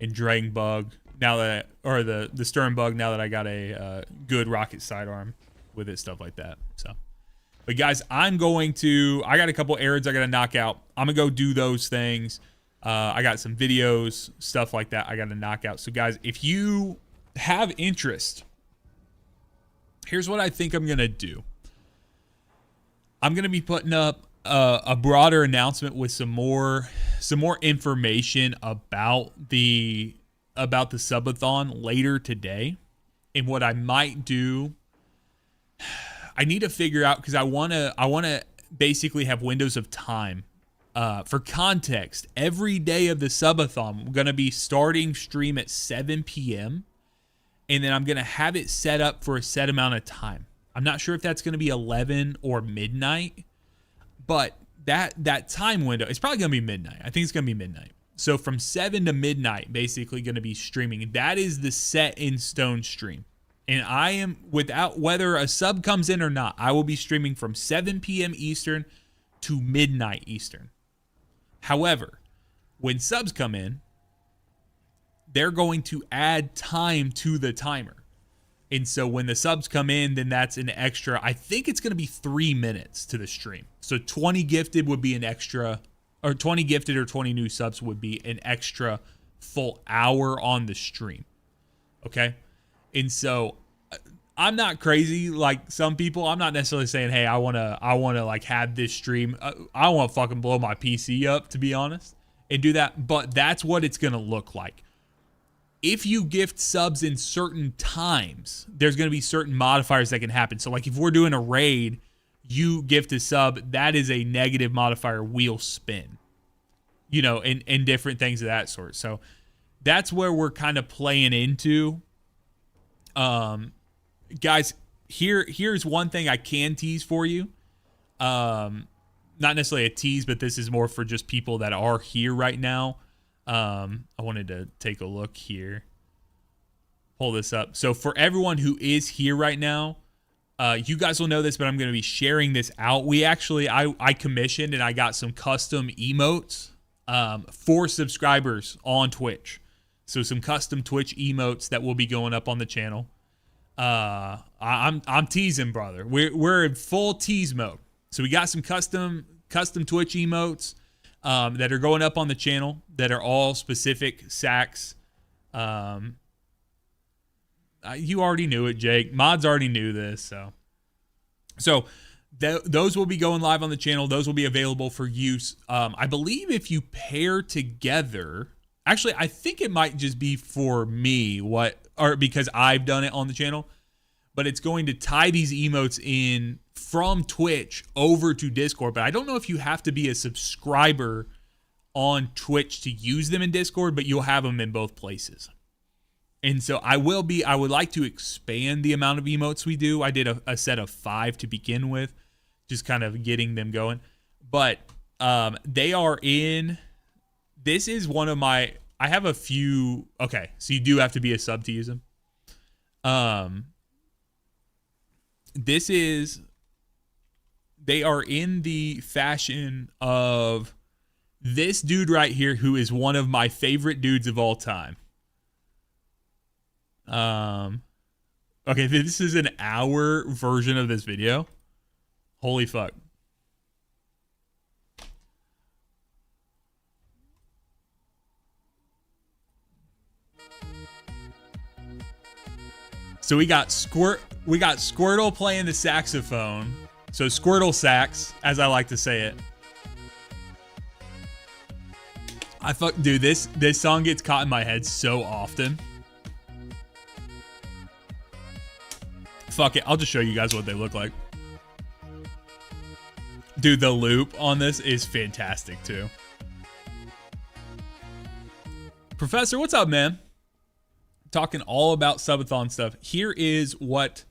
and Dragon Bug now that, or the Sturm Bug now that I got a good rocket sidearm with it, stuff like that. So, but guys, I got a couple errands I got to knock out. I'm gonna go do those things. I got some videos, stuff like that I got to knock out. So guys, if you have interest, here's what I think I'm gonna do. I'm gonna be putting up a broader announcement with some more information about the subathon later today. And what I might do, I need to figure out, because I wanna basically have windows of time. For context, every day of the subathon, we're gonna be starting stream at 7 p.m. and then I'm gonna have it set up for a set amount of time. I'm not sure if that's gonna be 11 or midnight, but that time window, it's probably gonna be midnight. I think it's gonna be midnight. So from 7 to midnight, basically gonna be streaming. That is the set in stone stream. And I am, without whether a sub comes in or not, I will be streaming from 7 p.m. Eastern to midnight Eastern. However, when subs come in, they're going to add time to the timer. And so when the subs come in, then that's an extra, I think it's going to be 3 minutes to the stream. So 20 gifted would be an extra, or 20 gifted or 20 new subs would be an extra full hour on the stream. Okay? And so I'm not crazy like some people. I'm not necessarily saying, hey, I want to like have this stream. I want to fucking blow my PC up, to be honest, and do that. But that's what it's going to look like. If you gift subs in certain times, there's going to be certain modifiers that can happen. So like if we're doing a raid, you gift a sub, that is a negative modifier wheel spin, you know, and different things of that sort. So that's where we're kind of playing into. Guys, here's one thing I can tease for you. Not necessarily a tease, but this is more for just people that are here right now. I wanted to take a look here. Pull this up. So for everyone who is here right now, you guys will know this, but I'm going to be sharing this out. We actually, I commissioned and I got some custom emotes for subscribers on Twitch. So some custom Twitch emotes that will be going up on the channel. I'm teasing, brother. We're in full tease mode. So we got some custom Twitch emotes that are going up on the channel that are all specific sacks. You already knew it, Jake. Mods already knew this, so those will be going live on the channel. Those will be available for use. I believe if you pair together. Actually, I think it might just be for me, or because I've done it on the channel, but it's going to tie these emotes in from Twitch over to Discord. But I don't know if you have to be a subscriber on Twitch to use them in Discord, but you'll have them in both places. And so I would like to expand the amount of emotes we do. I did a set of 5 to begin with, just kind of getting them going. But they are in... This is one of my, I have a few, okay, so you do have to be a sub to use them. They are in the fashion of this dude right here, who is one of my favorite dudes of all time. Okay, this is an hour version of this video. Holy fuck. So we got Squirtle playing the saxophone. So Squirtle sax, as I like to say it. Dude, this song gets caught in my head so often. Fuck it, I'll just show you guys what they look like. Dude, the loop on this is fantastic too. Professor, what's up, man? Talking all about subathon stuff. Here is what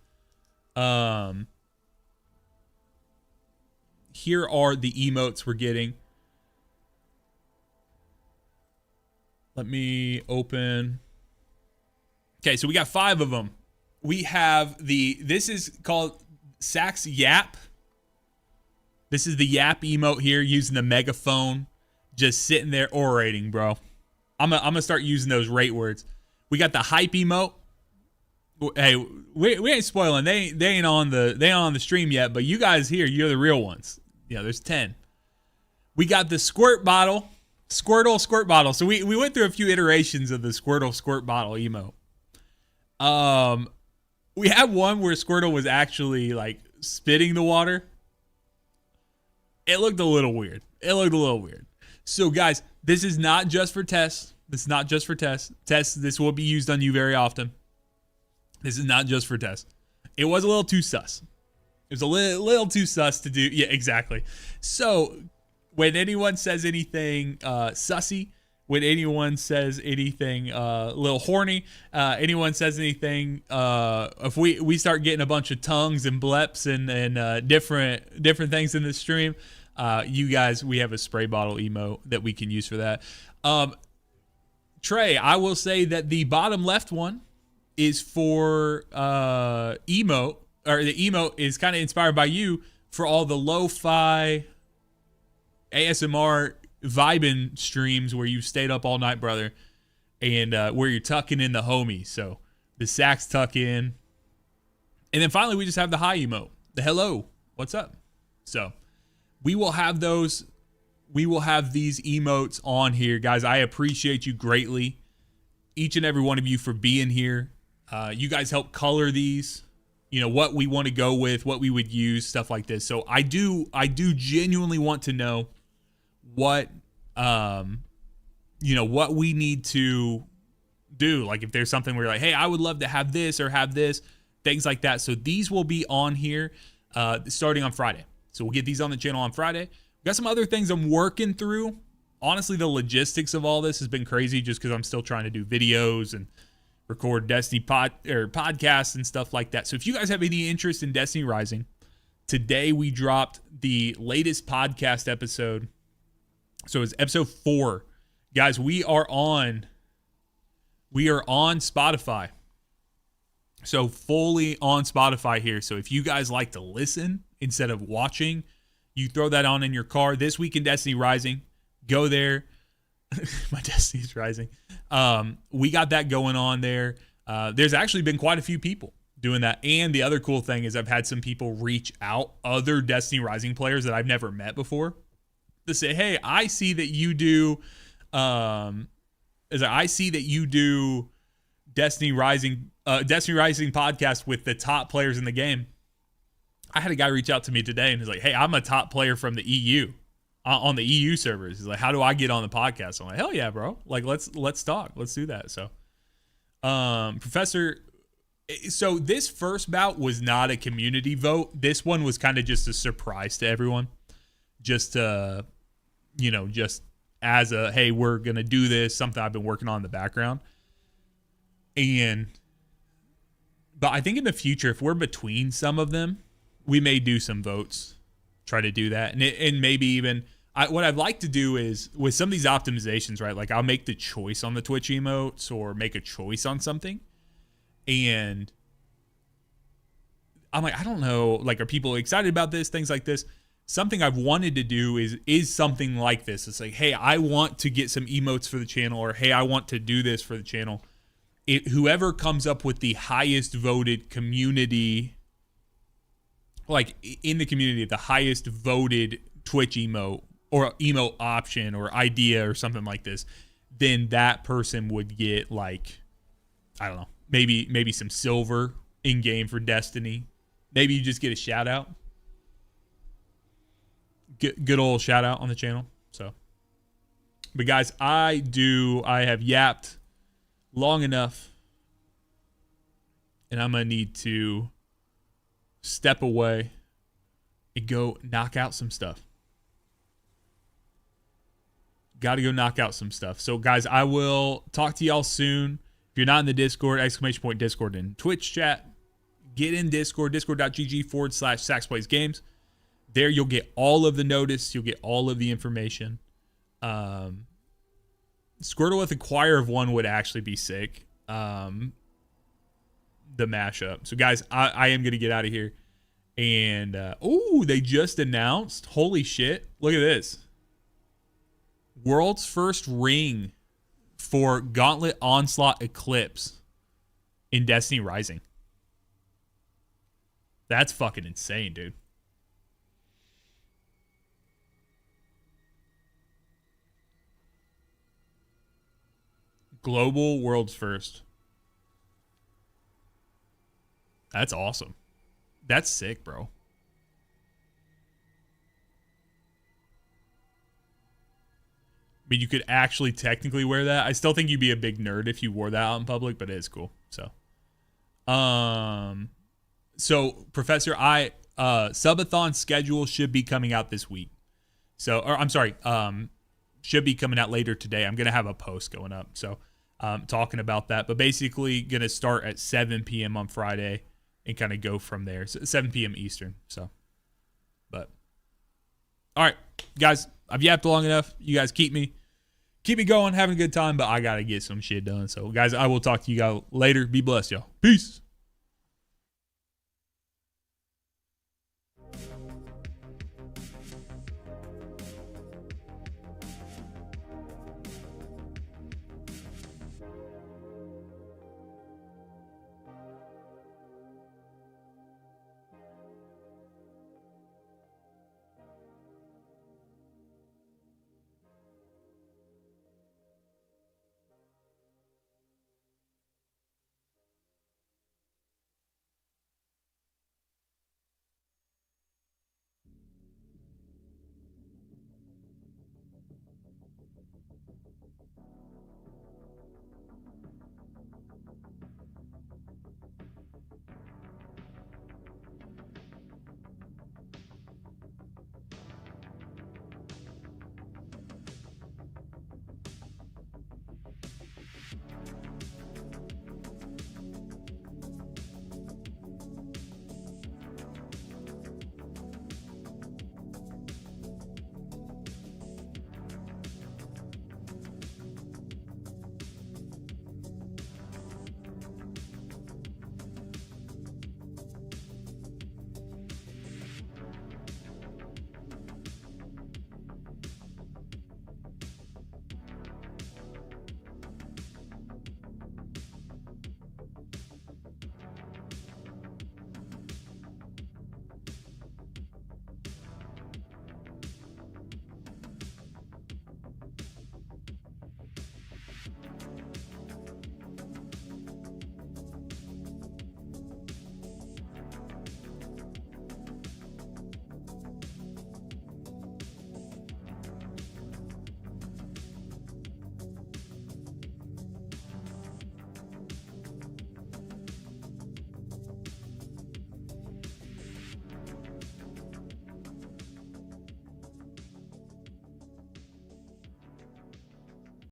here are the emotes we're getting. Let me open. Okay, so we got 5 of them. We have this is called Sax Yap. This is the Yap emote here, using the megaphone, just sitting there orating, bro. I'm gonna start using those rate words. We got the hype emote. Hey, we ain't spoiling. They ain't on the stream yet, but you guys here, you're the real ones. Yeah, there's 10. We got the squirt bottle, Squirtle squirt bottle. So we went through a few iterations of the Squirtle squirt bottle emote. We had one where Squirtle was actually like spitting the water. It looked a little weird. So guys, this is not just for tests. This will be used on you very often. This is not just for tests. It was a little too sus. It was a little too sus to do. Yeah, exactly. So when anyone says anything sussy, when anyone says anything a little horny, anyone says anything, if we start getting a bunch of tongues and bleps and different things in the stream, you guys, we have a spray bottle emote that we can use for that. Trey, I will say that the bottom left one is for emote, or the emote is kind of inspired by you for all the lo-fi ASMR vibing streams where you stayed up all night, brother, and where you're tucking in the homies. So the sax tuck in. And then finally, we just have the hi emote, the hello, what's up? So we will have those. We will have these emotes on here, guys. I appreciate you greatly, each and every one of you, for being here. You guys help color these, what we want to go with, what we would use, stuff like this. So I do genuinely want to know what what we need to do. Like if there's something where you're like, hey, I would love to have this or have this, things like that. So these will be on here starting on Friday. So we'll get these on the channel on Friday. We got some other things I'm working through. Honestly, the logistics of all this has been crazy just because I'm still trying to do videos and record Destiny podcasts and stuff like that. So if you guys have any interest in Destiny Rising, today we dropped the latest podcast episode. So it's episode 4. Guys, we are on Spotify. So fully on Spotify here. So if you guys like to listen instead of watching, you throw that on in your car. This week in Destiny Rising, go there. My Destiny's Rising. We got that going on there. There's actually been quite a few people doing that. And the other cool thing is I've had some people reach out, other Destiny Rising players that I've never met before, to say, hey, I see that you do Destiny Rising podcast with the top players in the game. I had a guy reach out to me today and he's like, hey, I'm a top player from the EU. On the EU servers. He's like, how do I get on the podcast? I'm like, hell yeah, bro. Like, let's talk. Let's do that. So, Professor, so this first bout was not a community vote. This one was kind of just a surprise to everyone. Just just as a, hey, we're going to do this, something I've been working on in the background. But I think in the future, if we're between some of them, we may do some votes. Try to do that, and maybe even what I'd like to do is with some of these optimizations, right? Like I'll make the choice on the Twitch emotes or make a choice on something, and I'm like, I don't know, like, are people excited about this? Things like this. Something I've wanted to do is something like this. It's like, hey, I want to get some emotes for the channel, or hey, I want to do this for the channel. Whoever comes up with the highest voted community, like in the community, the highest voted Twitch emote or emote option or idea or something like this, then that person would get, like, I don't know, maybe some silver in game for Destiny. Maybe you just get a shout out. Good old shout out on the channel. So, but guys, I have yapped long enough, and I'm gonna need to step away and go knock out some stuff. Got to go knock out some stuff. So, guys, I will talk to y'all soon. If you're not in the Discord, !Discord in Twitch chat, get in Discord, discord.gg/SaxPlaysGames. There you'll get all of the notice. You'll get all of the information. Squirtle with a Choir of One would actually be sick. The mashup. So, guys, I am going to get out of here. And, they just announced. Holy shit. Look at this. World's first ring for Gauntlet Onslaught Eclipse in Destiny Rising. That's fucking insane, dude. Global world's first. That's awesome. That's sick, bro. mean, you could actually technically wear that. I still think you'd be a big nerd if you wore that out in public, but it is cool. So Professor, subathon schedule should be coming out this week. Should be coming out later today. I'm gonna have a post going up, so talking about that. But basically, gonna start at 7 p.m. on Friday and kind of go from there. So 7 p.m. Eastern. So, but all right, guys, I've yapped long enough. You guys keep me going, having a good time. But I gotta get some shit done. So, guys, I will talk to you guys later. Be blessed, y'all. Peace.